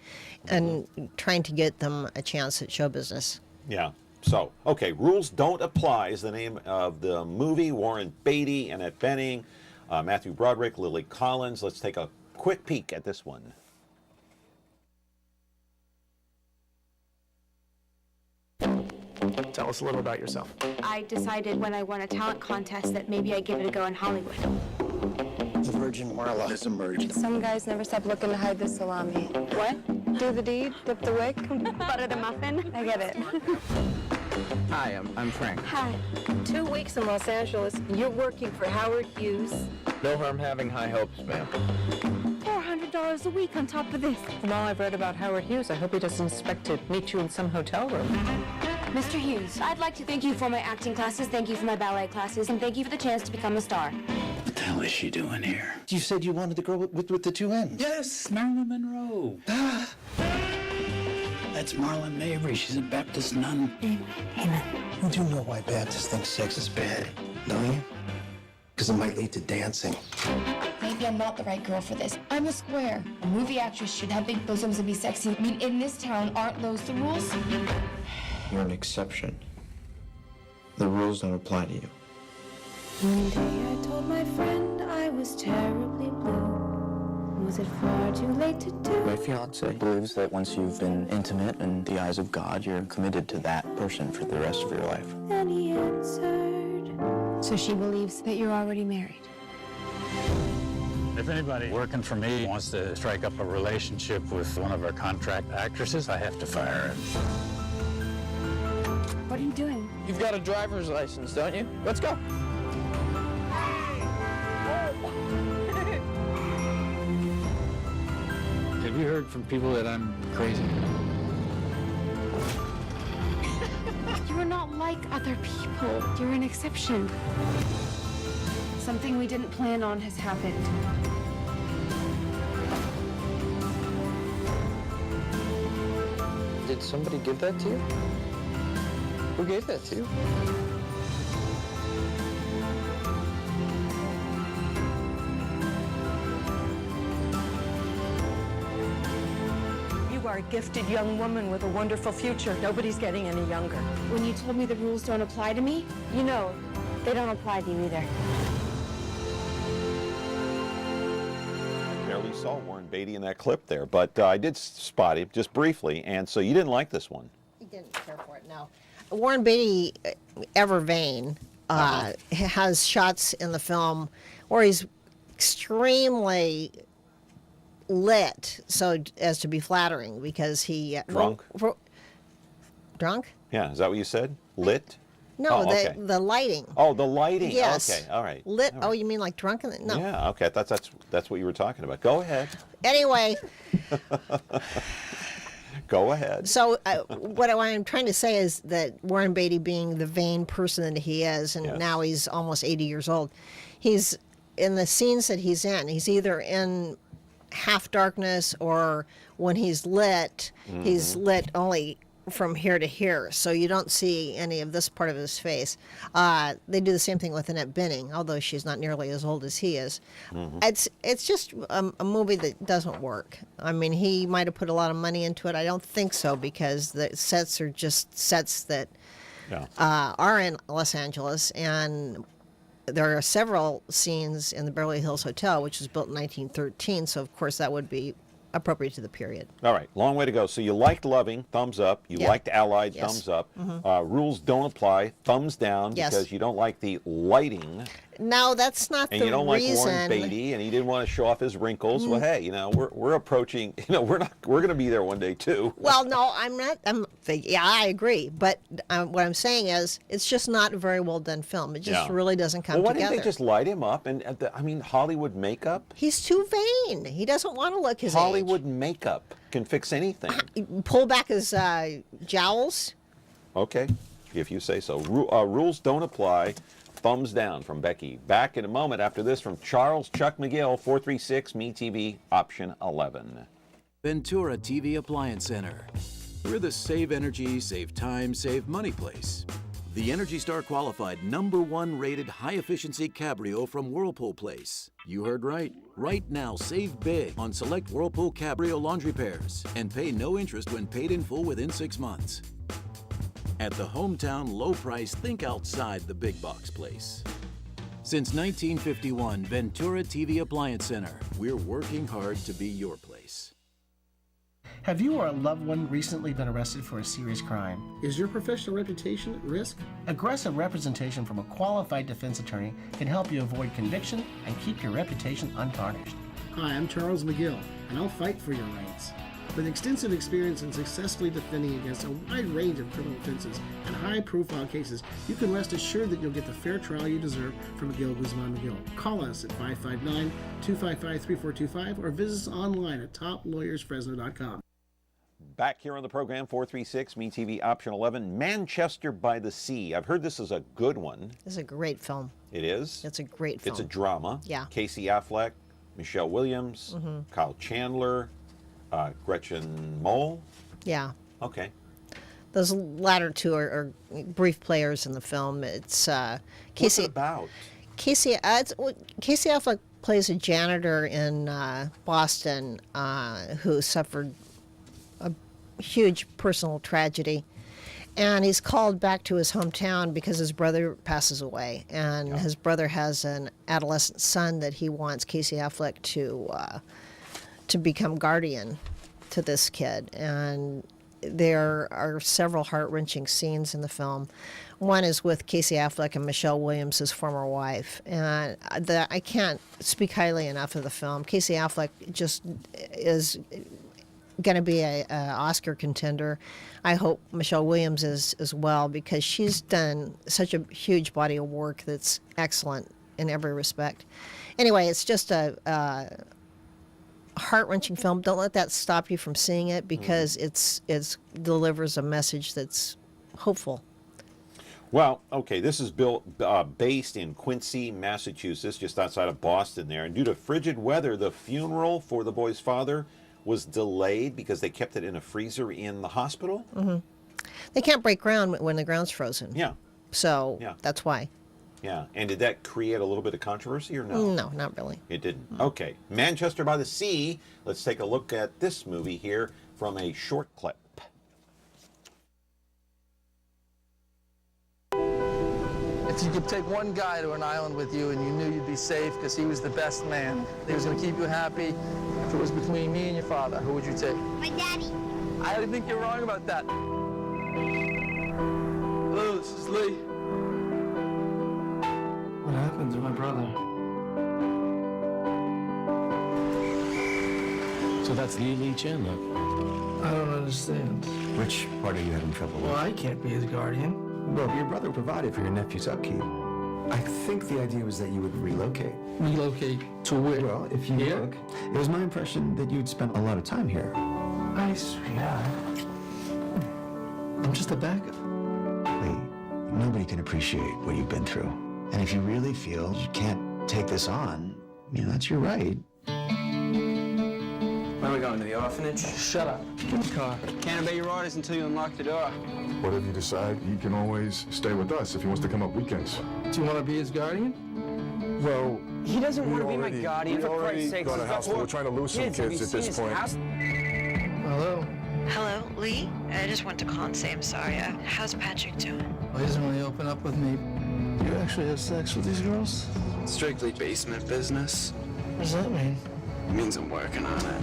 Speaker 9: and trying to get them a chance at show business.
Speaker 1: Yeah. So, okay, Rules Don't Apply is the name of the movie. Warren Beatty, Annette Bening, Matthew Broderick, Lily Collins. Let's take a quick peek at this one.
Speaker 5: Tell us a little about yourself.
Speaker 3: I decided when I won a talent contest that maybe I'd give it a go in Hollywood.
Speaker 22: The Virgin Marla has emerged.
Speaker 3: Some guys never stop looking to hide the salami. What? Do the deed, dip the wick, butter the muffin. I get it.
Speaker 12: Hi, I'm Frank.
Speaker 3: Hi. 2 weeks in Los Angeles. You're working for Howard Hughes.
Speaker 12: No harm having high hopes, ma'am.
Speaker 3: $400 a week on top of this.
Speaker 4: From all I've read about Howard Hughes, I hope he doesn't expect to meet you in some hotel room.
Speaker 3: Mr. Hughes, I'd like to thank you for my acting classes, thank you for my ballet classes, and thank you for the chance to become a star.
Speaker 22: What the hell is she doing here? You said you wanted the girl with the 2 N's.
Speaker 19: Yes, Marilyn Monroe. That's Marlon Mabry. She's a Baptist nun.
Speaker 3: Amen.
Speaker 22: You do know why Baptists think sex is bad, don't you? Because it might lead to dancing.
Speaker 3: Maybe I'm not the right girl for this. I'm a square. A movie actress should have big bosoms and be sexy. I mean, in this town, aren't those the rules?
Speaker 12: You're an exception. The rules don't apply to you.
Speaker 3: One day I told my friend I was terribly blue. Was it far too late to do?
Speaker 12: My fiance believes that once you've been intimate in the eyes of God, you're committed to that person for the rest of your life.
Speaker 3: Then he answered. So she believes that you're already married.
Speaker 23: If anybody working for me wants to strike up a relationship with one of our contract actresses, I have to fire her.
Speaker 3: What are you doing?
Speaker 12: You've got a driver's license, don't you? Let's go.
Speaker 23: Have you heard from people that I'm crazy?
Speaker 3: You're not like other people. You're an exception. Something we didn't plan on has happened.
Speaker 12: Did somebody give that to you? Who gave that to you?
Speaker 15: You are a gifted young woman with a wonderful future. Nobody's getting any younger.
Speaker 3: When you told me the rules don't apply to me, you know, they don't apply to you either.
Speaker 1: Barely saw Warren Beatty in that clip there, but I did spot him just briefly, and so you didn't like this one.
Speaker 9: He didn't care for it, no. Warren Beatty, ever vain, has shots in the film where he's extremely lit, so as to be flattering, because he
Speaker 1: drunk.
Speaker 9: Drunk?
Speaker 1: Yeah, is that what you said? Lit?
Speaker 9: No,
Speaker 1: Oh, okay.
Speaker 9: the lighting.
Speaker 1: Oh, the lighting.
Speaker 9: Yes.
Speaker 1: Okay, all right.
Speaker 9: Lit.
Speaker 1: All right.
Speaker 9: Oh, you mean like drunken? No.
Speaker 1: Yeah. Okay. That's what you were talking about. Go ahead.
Speaker 9: Anyway.
Speaker 1: Go ahead.
Speaker 9: So what I'm trying to say is that Warren Beatty, being the vain person that he is, and now he's almost 80 years old, he's in the scenes that he's in. He's either in half darkness, or when he's lit, he's lit only from here to here, so you don't see any of this part of his face. They do the same thing with Annette Bening, although she's not nearly as old as he is. It's just a movie that doesn't work. I mean, he might have put a lot of money into it. I don't think so, because the sets are just sets that are in Los Angeles, and there are several scenes in the Beverly Hills Hotel, which was built in 1913, so of course that would be appropriate to the period.
Speaker 1: All right, long way to go. So you liked Loving, thumbs up. You liked Allied, thumbs up. Rules Don't Apply, thumbs down, because you don't like the lighting.
Speaker 9: No, that's not the reason.
Speaker 1: And you don't like Warren Beatty, and he didn't want to show off his wrinkles. Well, hey, you know, we're approaching. You know, we're going to be there one day too.
Speaker 9: Well, no, I'm not. Yeah, I agree. But what I'm saying is, it's just not a very well done film. It just really doesn't come together.
Speaker 1: Well, why didn't they just light him up? And I mean, Hollywood makeup.
Speaker 9: He's too vain. He doesn't want to look his
Speaker 1: Hollywood makeup can fix anything.
Speaker 9: Pull back his jowls.
Speaker 1: Okay, if you say so. Rules Don't Apply. Thumbs down from Becky. Back in a moment after this from Charles Chuck McGill, 436 MeTV, option 11.
Speaker 2: Ventura TV Appliance Center. We're the save energy, save time, save money place. The Energy Star qualified #1 rated high efficiency Cabrio from Whirlpool Place. You heard right. Right now, save big on select Whirlpool Cabrio laundry pairs and pay no interest when paid in full within 6 months. At the hometown low price, think outside the big box place. Since 1951, Ventura TV Appliance Center. We're working hard to be your place.
Speaker 5: Have you or a loved one recently been arrested for a serious crime?
Speaker 6: Is your professional reputation at risk?
Speaker 5: Aggressive representation from a qualified defense attorney can help you avoid conviction and keep your reputation untarnished.
Speaker 6: Hi, I'm Charles McGill, and I'll fight for your rights. With extensive experience in successfully defending against a wide range of criminal offenses and high-profile cases, you can rest assured that you'll get the fair trial you deserve from McGill, Guzman McGill. Call us at 559-255-3425 or visit us online at toplawyersfresno.com.
Speaker 1: Back here on the program, 436 MeTV, option 11, Manchester by the Sea. I've heard this is a good one.
Speaker 9: It's a great film.
Speaker 1: It is?
Speaker 9: It's a great film.
Speaker 1: It's a drama.
Speaker 9: Yeah.
Speaker 1: Casey Affleck, Michelle Williams, Kyle Chandler, Gretchen Mol.
Speaker 9: Yeah.
Speaker 1: Okay.
Speaker 9: Those latter two are brief players in the film. It's Casey.
Speaker 1: What's it about?
Speaker 9: Casey Affleck plays a janitor in Boston who suffered a huge personal tragedy, and he's called back to his hometown because his brother passes away, and his brother has an adolescent son that he wants Casey Affleck to become guardian to this kid. And there are several heart-wrenching scenes in the film. One is with Casey Affleck and Michelle Williams, his former wife, and I can't speak highly enough of the film. Casey Affleck just is going to be an Oscar contender. I hope Michelle Williams is as well, because she's done such a huge body of work that's excellent in every respect. Anyway, it's just a heart-wrenching film. Don't let that stop you from seeing it, because it delivers a message that's hopeful.
Speaker 1: Well, okay, this is based in Quincy, Massachusetts, just outside of Boston there. And due to frigid weather, the funeral for the boy's father was delayed because they kept it in a freezer in the hospital?
Speaker 9: They can't break ground when the ground's frozen.
Speaker 1: Yeah.
Speaker 9: So that's why.
Speaker 1: Yeah, and did that create a little bit of controversy or no?
Speaker 9: No, not really.
Speaker 1: It didn't. Okay, Manchester by the Sea. Let's take a look at this movie here from a short clip.
Speaker 8: If you could take one guy to an island with you and you knew you'd be safe because he was the best man, he was going to keep you happy, if it was between me and your father, who would you take?
Speaker 11: My daddy.
Speaker 8: I don't think you're wrong about that. Hello, this is Lee.
Speaker 17: What happened to my brother?
Speaker 24: So that's Lee Chandler.
Speaker 17: I don't understand.
Speaker 22: Which part are you having trouble with?
Speaker 17: Well, I can't be his guardian.
Speaker 22: Well, your brother provided for your nephew's upkeep. I think the idea was that you would relocate.
Speaker 17: Relocate to where?
Speaker 22: Well, if you look, it was my impression that you'd spent a lot of time here.
Speaker 17: Yeah. I'm just a backup.
Speaker 22: Lee, nobody can appreciate what you've been through. And if you really feel you can't take this on, that's your right.
Speaker 17: Where are we going, to the orphanage?
Speaker 8: Shut up. Get in the car.
Speaker 17: Can't obey your orders until you unlock the door.
Speaker 10: Whatever you decide, he can always stay with us if he wants to come up weekends.
Speaker 8: Do you want to be his guardian?
Speaker 10: Well,
Speaker 17: He doesn't want to be my guardian, for Christ's sake.
Speaker 10: Got a house full. We're trying to lose some kids at this point.
Speaker 8: Hello?
Speaker 11: Hello, Lee? I just want to call and say I'm sorry. How's Patrick doing?
Speaker 8: Well, he doesn't really open up with me. You actually have sex with these girls?
Speaker 17: Strictly basement business.
Speaker 8: What does that mean?
Speaker 17: It means I'm working on it.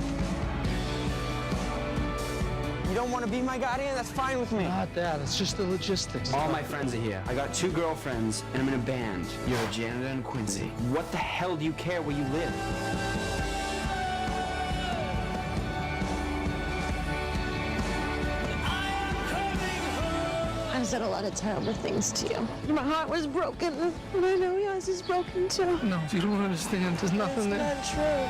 Speaker 17: You don't want to be my guardian? That's fine with me.
Speaker 8: Not that. It's just the logistics.
Speaker 17: All my friends are here. I got 2 girlfriends, and I'm in a band. You're a janitor in Quincy. What the hell do you care where you live?
Speaker 11: I've said a lot of terrible things to you. My heart was broken, and I know yours is broken too.
Speaker 8: No, you don't understand. There's nothing there.
Speaker 11: It's not true.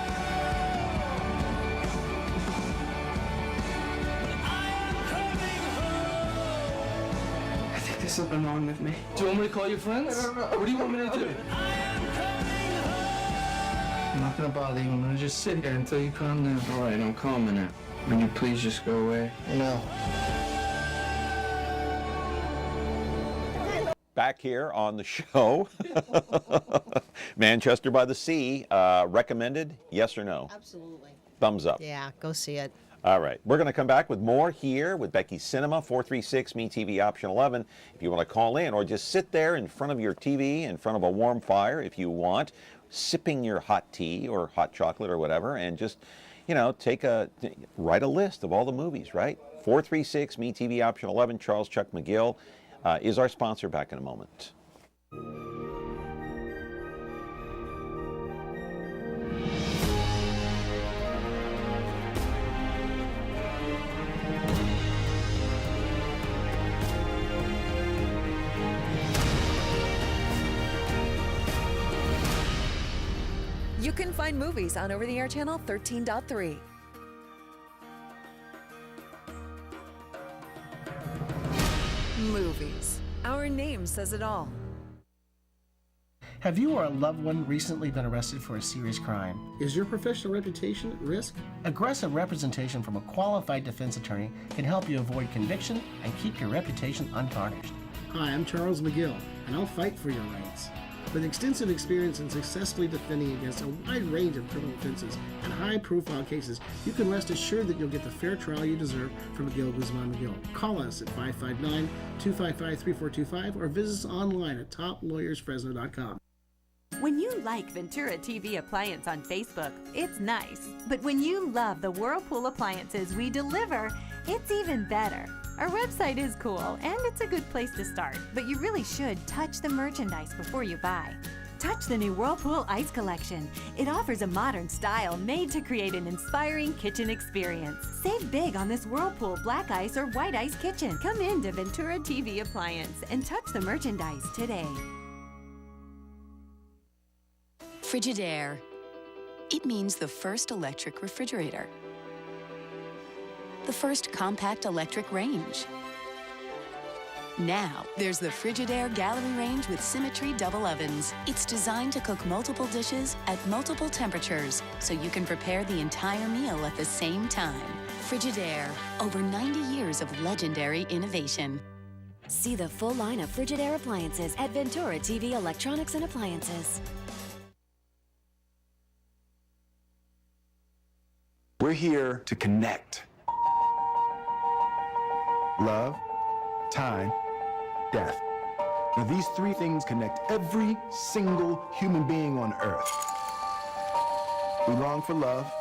Speaker 17: I think there's something wrong with me.
Speaker 8: Do you want me to call your friends? What do you want me to do? I'm not gonna bother you. I'm gonna just sit here until you calm down.
Speaker 17: All right, I'm calming it. Will you please just go away?
Speaker 8: No.
Speaker 1: Back here on the show. Manchester by the Sea, recommended, yes or no?
Speaker 9: Absolutely.
Speaker 1: Thumbs up.
Speaker 9: Yeah, go see it.
Speaker 1: All right, we're going to come back with more here with Becky Cinema, 436-MeTV option 11. If you want to call in or just sit there in front of your TV, in front of a warm fire if you want, sipping your hot tea or hot chocolate or whatever, and just, you know, write a list of all the movies, right? 436-MeTV option 11. Charles Chuck McGill is our sponsor. Back in a moment.
Speaker 13: You can find movies on over-the-air channel 13.3. Movies. Our name says it all.
Speaker 5: Have you or a loved one recently been arrested for a serious crime?
Speaker 6: Is your professional reputation at risk?
Speaker 5: Aggressive representation from a qualified defense attorney can help you avoid conviction and keep your reputation untarnished.
Speaker 6: Hi, I'm Charles McGill, and I'll fight for your rights. With extensive experience in successfully defending against a wide range of criminal offenses and high-profile cases, you can rest assured that you'll get the fair trial you deserve from McGill, Guzman, McGill. Call us at 559-255-3425 or visit us online at toplawyersfresno.com.
Speaker 7: When you like Ventura TV Appliance on Facebook, it's nice. But when you love the Whirlpool appliances we deliver, it's even better. Our website is cool, and it's a good place to start, but you really should touch the merchandise before you buy. Touch the new Whirlpool Ice Collection. It offers a modern style made to create an inspiring kitchen experience. Save big on this Whirlpool Black Ice or White Ice kitchen. Come in to Ventura TV Appliance and touch the merchandise today.
Speaker 14: Frigidaire. It means the first electric refrigerator. The first compact electric range. Now, there's the Frigidaire Gallery Range with Symmetry double ovens. It's designed to cook multiple dishes at multiple temperatures, so you can prepare the entire meal at the same time. Frigidaire, over 90 years of legendary innovation.
Speaker 18: See the full line of Frigidaire appliances at Ventura TV Electronics and Appliances.
Speaker 19: We're here to connect. Love, time, death. Now, these 3 things connect every single human being on Earth. We long for love,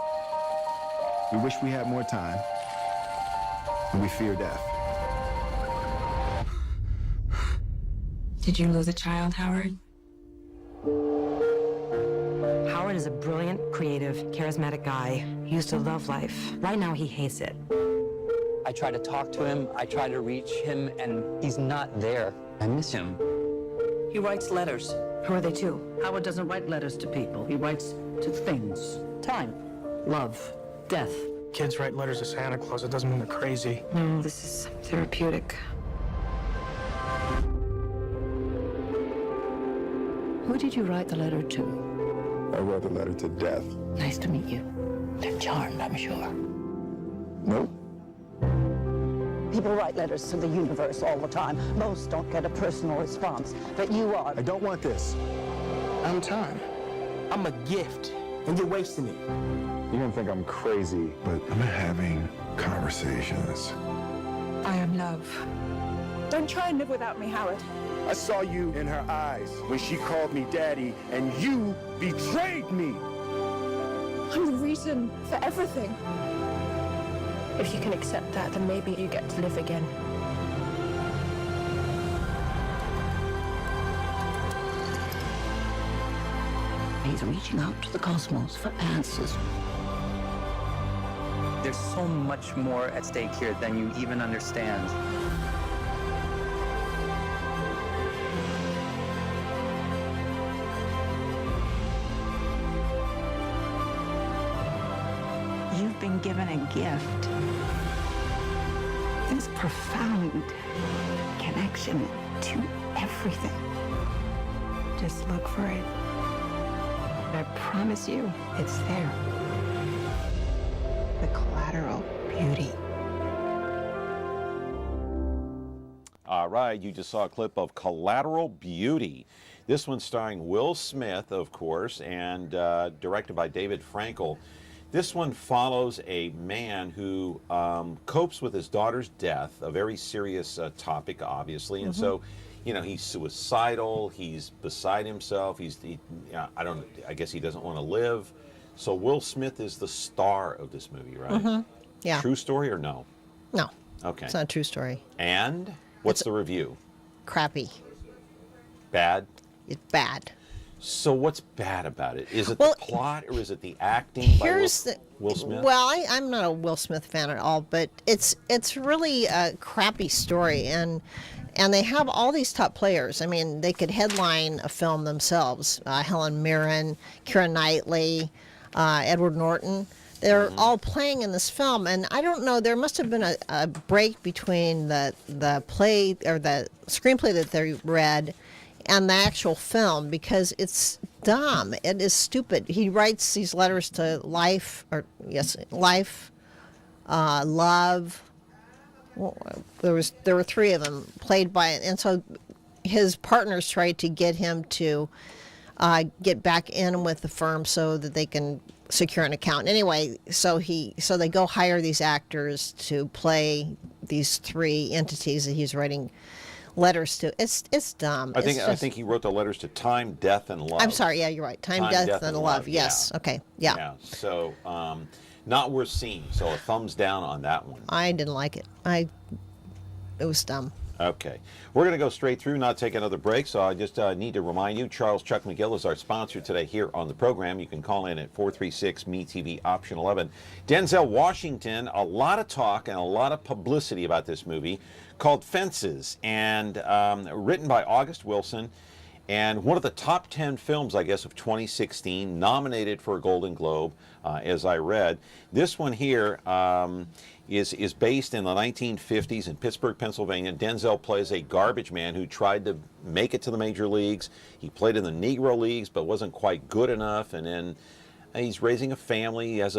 Speaker 19: we wish we had more time, and we fear death.
Speaker 4: Did you lose a child, Howard? Howard is a brilliant, creative, charismatic guy. He used to love life. Right now, he hates it.
Speaker 25: I try to talk to him, I try to reach him, and he's not there. I miss him.
Speaker 4: He writes letters. Who are they to? Howard doesn't write letters to people. He writes to things. Time, love, death.
Speaker 26: Kids write letters to Santa Claus. It doesn't mean they're crazy.
Speaker 4: No, this is therapeutic. Who did you write the letter to?
Speaker 10: I wrote the letter to death.
Speaker 4: Nice to meet you. They're charmed, I'm sure.
Speaker 19: Nope.
Speaker 4: People write letters to the universe all the time. Most don't get a personal response, but you are.
Speaker 19: I don't want this.
Speaker 26: I'm time. I'm a gift, and you're wasting it.
Speaker 10: You're gonna think I'm crazy, but I'm having conversations.
Speaker 11: I am love. Don't try and live without me, Howard.
Speaker 19: I saw you in her eyes when she called me daddy, and you betrayed me.
Speaker 11: I'm the reason for everything. If you can accept that, then maybe you get to live again.
Speaker 4: He's reaching out to the cosmos for answers.
Speaker 25: There's so much more at stake here than you even understand.
Speaker 11: You've been given a gift. This profound connection to everything. Just look for it. I promise you, it's there. The collateral beauty.
Speaker 1: All right, you just saw a clip of Collateral Beauty. This one starring Will Smith, of course, and directed by David Frankel. This one follows a man who copes with his daughter's death, a very serious topic, obviously, and so, you know, he's suicidal, he's beside himself, I guess he doesn't want to live. So Will Smith is the star of this movie, right?
Speaker 9: Yeah.
Speaker 1: True story or no?
Speaker 9: No.
Speaker 1: Okay.
Speaker 9: It's not a true story.
Speaker 1: And what's the review?
Speaker 9: Crappy.
Speaker 1: Bad?
Speaker 9: It's bad.
Speaker 1: So what's bad about it? Is it
Speaker 9: Well,
Speaker 1: the plot or is it the acting by Will Smith?
Speaker 9: Well, I'm not a Will Smith fan at all, but it's really a crappy story, and they have all these top players. I mean, they could headline a film themselves. Helen Mirren, Keira Knightley, Edward Norton. They're all playing in this film, and I don't know. There must have been a break between the play or the screenplay that they read and the actual film, because it's dumb. It is stupid. He writes these letters to life, love. Well, there were three of them played by, and so his partners tried to get him to get back in with the firm so that they can secure an account. Anyway, so they go hire these actors to play these three entities that he's writing letters to. It's dumb.
Speaker 1: I think he wrote the letters to Time, Death, and Love.
Speaker 9: I'm sorry. Yeah, you're right. Time, Death, and Love. Yes.
Speaker 1: Yeah.
Speaker 9: Okay. Yeah.
Speaker 1: Yeah. So not worth seeing. So a thumbs down on that one.
Speaker 9: I didn't like it. It was dumb.
Speaker 1: Okay. We're going to go straight through, not take another break, so I just need to remind you, Charles Chuck McGill is our sponsor today here on the program. You can call in at 436-MeTV, option 11. Denzel Washington, a lot of talk and a lot of publicity about this movie called Fences, and written by August Wilson, and one of the top 10 films, I guess, of 2016, nominated for a Golden Globe, as I read. This one here is based in the 1950s in Pittsburgh, Pennsylvania. Denzel plays a garbage man who tried to make it to the major leagues. He played in the Negro Leagues but wasn't quite good enough, and then he's raising a family. He has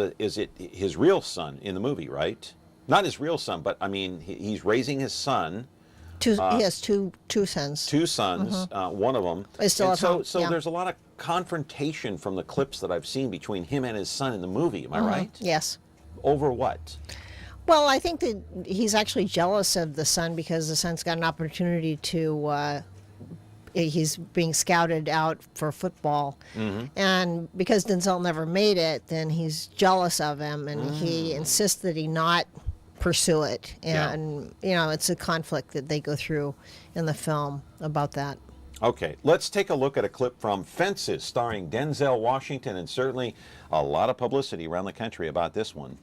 Speaker 1: his real son in the movie, right? Not his real son, but I mean he's raising his son.
Speaker 9: He has two sons.
Speaker 1: Two sons. One of them.
Speaker 9: Is still at home.
Speaker 1: So there's a lot of confrontation from the clips that I've seen between him and his son in the movie. Am I right?
Speaker 9: Yes.
Speaker 1: Over what?
Speaker 9: Well, I think that he's actually jealous of the son because the son's got an opportunity to. He's being scouted out for football, and because Denzel never made it, then he's jealous of him, and he insists that he not pursue it. And you know, it's a conflict that they go through in the film about that.
Speaker 1: Okay, let's take a look at a clip from Fences, starring Denzel Washington, and certainly a lot of publicity around the country about this one.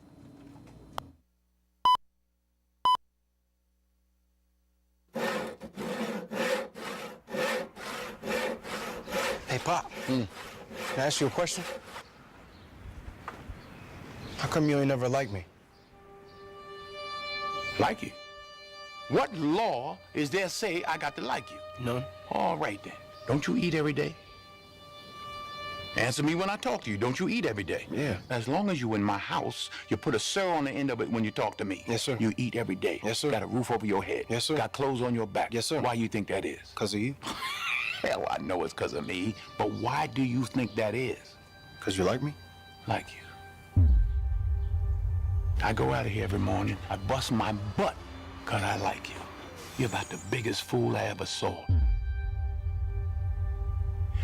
Speaker 26: Hey, Pop. Can I ask you a question? How come you ain't never liked me?
Speaker 12: Like you? What law is there say I got to like you?
Speaker 26: None.
Speaker 12: All right then. Don't you eat every day? Answer me when I talk to you. Don't you eat every day?
Speaker 19: Yeah.
Speaker 12: As long as you in my house, you put a sir on the end of it when you talk to me.
Speaker 19: Yes, sir.
Speaker 12: You eat every day.
Speaker 19: Yes, sir.
Speaker 12: Got a roof over your head.
Speaker 19: Yes, sir.
Speaker 12: Got clothes on your back.
Speaker 19: Yes, sir.
Speaker 12: Why you think that is?
Speaker 19: Because of you.
Speaker 12: Hell, I know it's because of me. But why do you think that is?
Speaker 19: Because you like me?
Speaker 12: Like you. I go out of here every morning. I bust my butt because I like you. You're about the biggest fool I ever saw.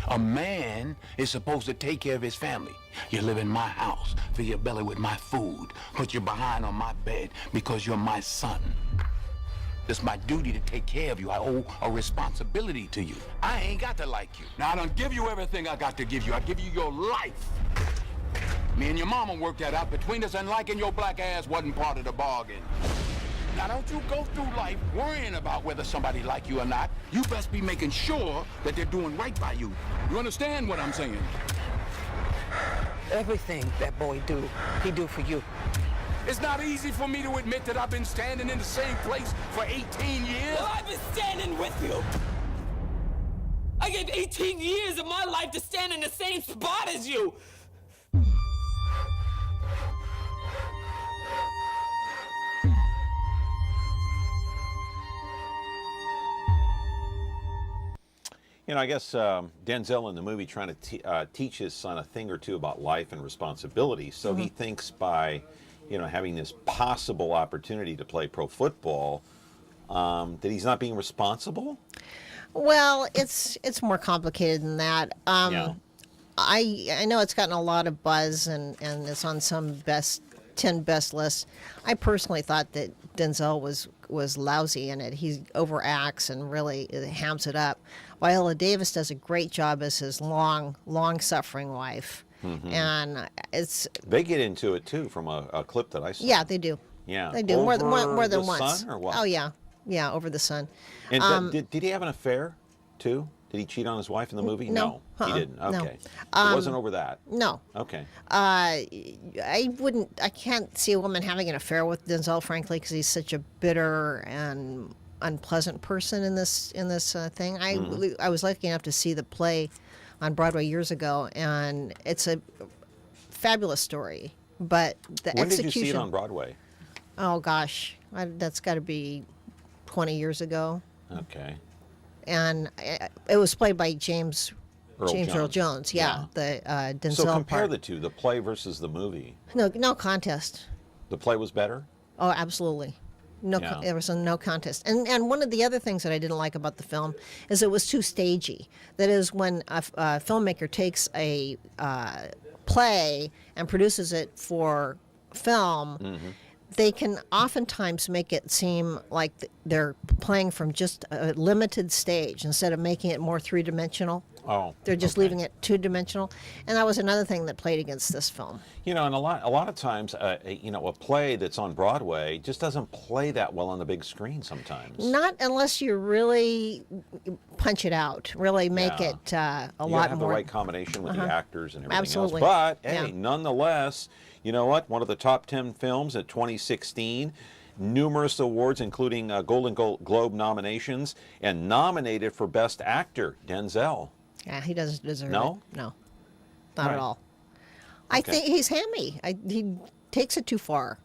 Speaker 12: A man is supposed to take care of his family. You live in my house, fill your belly with my food, put your behind on my bed because you're my son. It's my duty to take care of you. I owe a responsibility to you. I ain't got to like you. Now, I don't give you everything I got to give you. I give you your life. Me and your mama worked that out between us, and liking your black ass wasn't part of the bargain. Now, don't you go through life worrying about whether somebody like you or not. You best be making sure that they're doing right by you. You understand what I'm saying?
Speaker 4: Everything that boy do, he do for you.
Speaker 12: It's not easy for me to admit that I've been standing in the same place for 18 years.
Speaker 3: Well, I've been standing with you. I gave 18 years of my life to stand in the same spot as you.
Speaker 1: You know, I guess Denzel in the movie trying to teach his son a thing or two about life and responsibility. So he thinks by, you know, having this possible opportunity to play pro football, that he's not being responsible?
Speaker 9: Well, it's more complicated than that.
Speaker 1: Yeah.
Speaker 9: I know it's gotten a lot of buzz and it's on some 10 best lists. I personally thought that Denzel was lousy in it. He overacts and really hams it up. Viola Davis does a great job as his long-suffering wife. And
Speaker 1: they get into it too from a clip that I saw.
Speaker 9: Yeah, they do.
Speaker 1: Yeah,
Speaker 9: they do more than
Speaker 1: the
Speaker 9: once.
Speaker 1: Son or what?
Speaker 9: Oh yeah, over the son.
Speaker 1: And did he have an affair too? Did he cheat on his wife in the movie?
Speaker 9: No.
Speaker 1: He didn't.
Speaker 9: No.
Speaker 1: Okay, it wasn't over that.
Speaker 9: No.
Speaker 1: Okay.
Speaker 9: I can't see a woman having an affair with Denzel, frankly, because he's such a bitter and unpleasant person in this thing. I was lucky enough to see the play on Broadway years ago, and it's a fabulous story. But the
Speaker 1: When
Speaker 9: execution.
Speaker 1: did you see it on Broadway?
Speaker 9: Oh gosh, that's got to be 20 years ago.
Speaker 1: Okay.
Speaker 9: And it was played by James Earl Jones. Yeah. The Denzel.
Speaker 1: So compare
Speaker 9: part.
Speaker 1: the two, the play versus the movie.
Speaker 9: No contest.
Speaker 1: The play was better?
Speaker 9: Oh, absolutely. There was no contest. And one of the other things that I didn't like about the film is it was too stagey. That is, when a filmmaker takes a play and produces it for film, they can oftentimes make it seem like they're playing from just a limited stage instead of making it more three-dimensional.
Speaker 1: Oh,
Speaker 9: they're just leaving it two-dimensional, and that was another thing that played against this film.
Speaker 1: You know, and a lot of times, you know, a play that's on Broadway just doesn't play that well on the big screen sometimes.
Speaker 9: Not unless you really punch it out, really make it a lot more. You
Speaker 1: have the right combination with the actors and everything
Speaker 9: Absolutely.
Speaker 1: else. But hey, nonetheless, you know what? One of the top 10 films at 2016. Numerous awards, including Golden Globe nominations, and nominated for Best Actor, Denzel.
Speaker 9: Yeah, he doesn't deserve it.
Speaker 1: No,
Speaker 9: not at all. I think he's hammy. He takes it too far.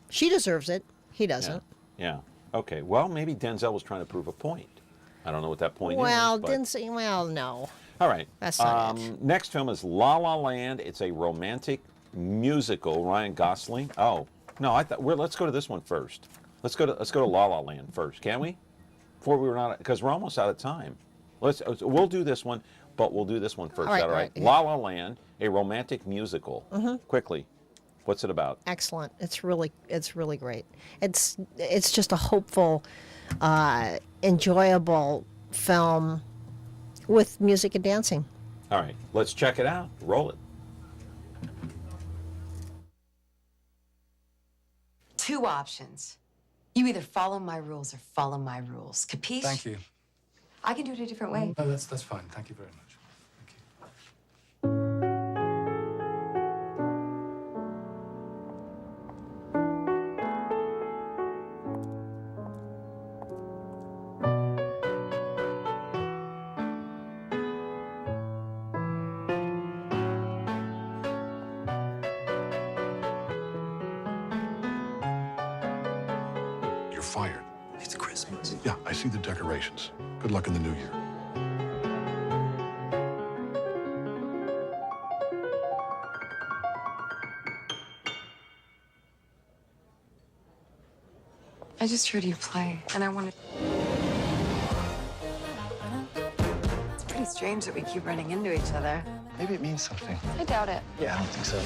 Speaker 9: She deserves it. He doesn't.
Speaker 1: Yeah. Okay. Well, maybe Denzel was trying to prove a point. I don't know what that point is.
Speaker 9: Well, no.
Speaker 1: All right.
Speaker 9: That's not it.
Speaker 1: Next film is La La Land. It's a romantic musical. Ryan Gosling. Oh no, let's go to this one first. Let's go to La La Land first, can we? Before we run out, because we're almost out of time. We'll do this one, but we'll do this one first. All right. La La Land, a romantic musical. Quickly, what's it about?
Speaker 9: Excellent. It's really great. It's just a hopeful, enjoyable film with music and dancing.
Speaker 1: All right, let's check it out. Roll it.
Speaker 15: Two options. You either follow my rules or follow my rules. Capiche?
Speaker 16: Thank you.
Speaker 15: I can do it a different way.
Speaker 16: No, that's fine. Thank you very much.
Speaker 2: fired.
Speaker 20: It's Christmas.
Speaker 2: Yeah, I see the decorations. Good luck in the new year.
Speaker 15: I just heard you play, and I wanted... It's pretty strange that we keep running into each other.
Speaker 20: Maybe it means something.
Speaker 15: I doubt it.
Speaker 20: Yeah, I don't think so.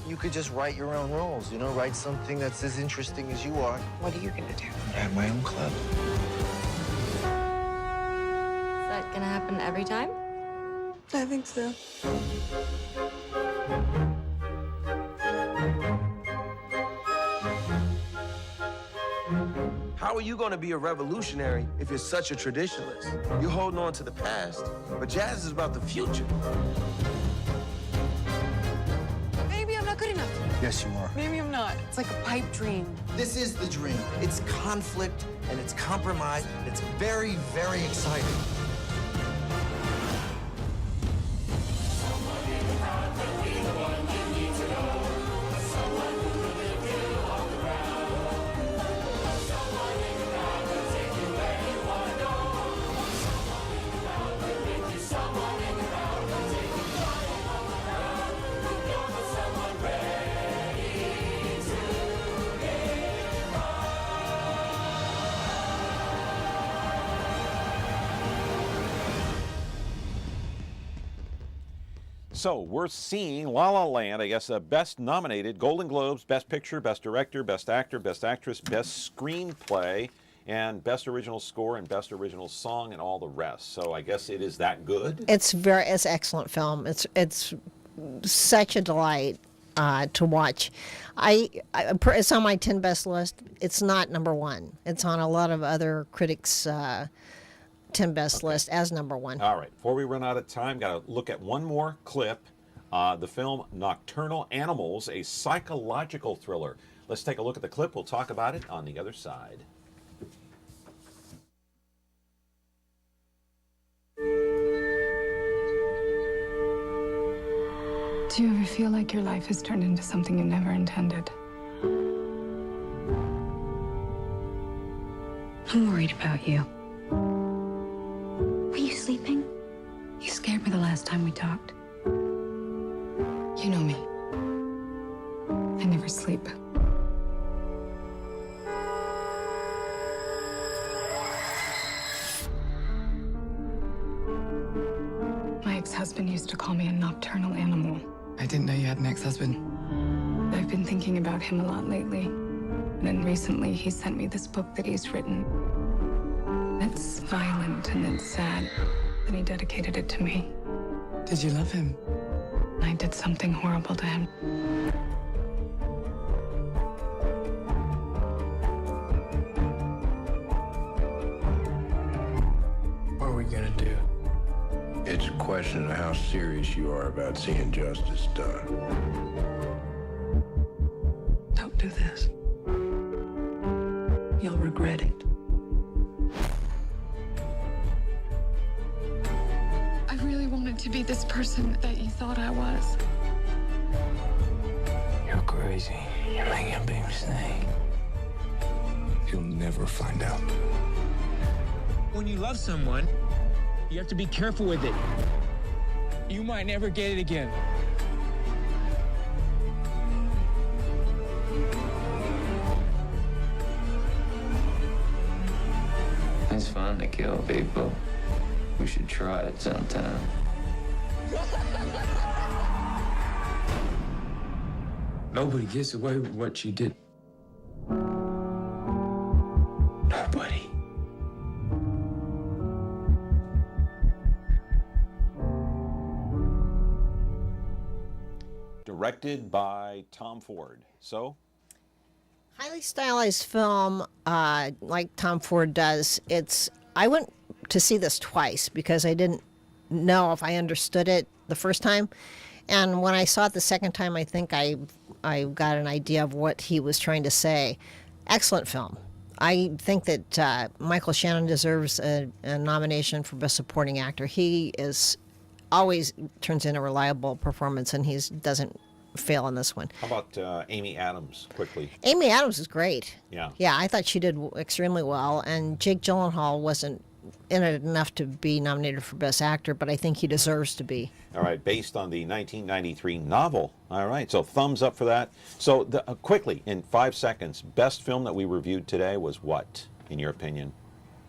Speaker 20: You could just write your own rules, you know, write something that's as interesting as you are.
Speaker 15: What are you gonna do?
Speaker 20: I have my own club.
Speaker 21: Is that gonna happen every time?
Speaker 15: I think so.
Speaker 26: How are you going to be a revolutionary if you're such a traditionalist? You're holding on to the past, but jazz is about the future.
Speaker 15: Maybe I'm not good enough.
Speaker 20: Yes, you are.
Speaker 15: Maybe I'm not. It's like a pipe dream.
Speaker 20: This is the dream. It's conflict, and it's compromise, and it's very, very exciting.
Speaker 1: So we're seeing La La Land, I guess, best nominated, Golden Globes, Best Picture, Best Director, Best Actor, Best Actress, Best Screenplay, and Best Original Score and Best Original Song and all the rest. So I guess it is that good?
Speaker 9: It's an excellent film. It's such a delight to watch. It's on my 10 best list. It's not number one. It's on a lot of other critics' 10 best list as number one.
Speaker 1: All right. Before we run out of time, got to look at one more clip. The film Nocturnal Animals, a psychological thriller. Let's take a look at the clip. We'll talk about it on the other side.
Speaker 22: Do you ever feel like your life has turned into something you never intended?
Speaker 23: I'm worried about you. Were you sleeping?
Speaker 22: You scared me the last time we talked. You know me. I never sleep. My ex-husband used to call me a nocturnal animal.
Speaker 24: I didn't know you had an ex-husband.
Speaker 22: I've been thinking about him a lot lately. And then recently he sent me this book that he's written. It's violent and it's sad. And he dedicated it to me.
Speaker 24: Did you love him?
Speaker 22: I did something horrible to him.
Speaker 24: What are we gonna do?
Speaker 27: It's a question of how serious you are about seeing justice done.
Speaker 22: Don't do this. You'll regret it. I really wanted to be this person that you thought I was.
Speaker 24: You're crazy. You're making a big mistake. You'll never find out.
Speaker 28: When you love someone, you have to be careful with it. You might never get it again.
Speaker 29: It's fun to kill people. We should try it sometime.
Speaker 24: Nobody gets away with what you did. Nobody.
Speaker 1: Directed by Tom Ford. So?
Speaker 9: Highly stylized film, like Tom Ford does. I went to see this twice because I didn't know if I understood it the first time. And when I saw it the second time, I think I got an idea of what he was trying to say. Excellent film. I think that Michael Shannon deserves a nomination for Best Supporting Actor. He always turns in a reliable performance, and he doesn't fail on this one.
Speaker 1: How about Amy Adams, quickly?
Speaker 9: Amy Adams is great.
Speaker 1: Yeah.
Speaker 9: Yeah, I thought she did extremely well, and Jake Gyllenhaal wasn't in it enough to be nominated for Best Actor, but I think he deserves to be.
Speaker 1: All right, based on the 1993 novel. All right, so thumbs up for that. So quickly, in 5 seconds, best film that we reviewed today was what, in your opinion?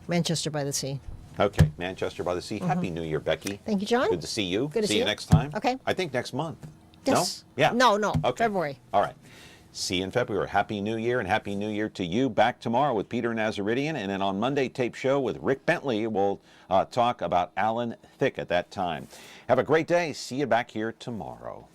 Speaker 9: Manchester by the Sea.
Speaker 1: Okay, Manchester by the Sea. Happy New Year, Becky.
Speaker 9: Thank you, John.
Speaker 1: Good to see you.
Speaker 9: Good to see
Speaker 1: you
Speaker 9: you.
Speaker 1: next time.
Speaker 9: Okay.
Speaker 1: I think next month.
Speaker 9: Yes.
Speaker 1: No? Yeah.
Speaker 9: No,
Speaker 1: Okay.
Speaker 9: February.
Speaker 1: All right. See you in February. Happy New Year, and Happy New Year to you. Back tomorrow with Peter Nazaridian, and then on Monday, Tape Show with Rick Bentley. We'll talk about Alan Thicke at that time. Have a great day. See you back here tomorrow.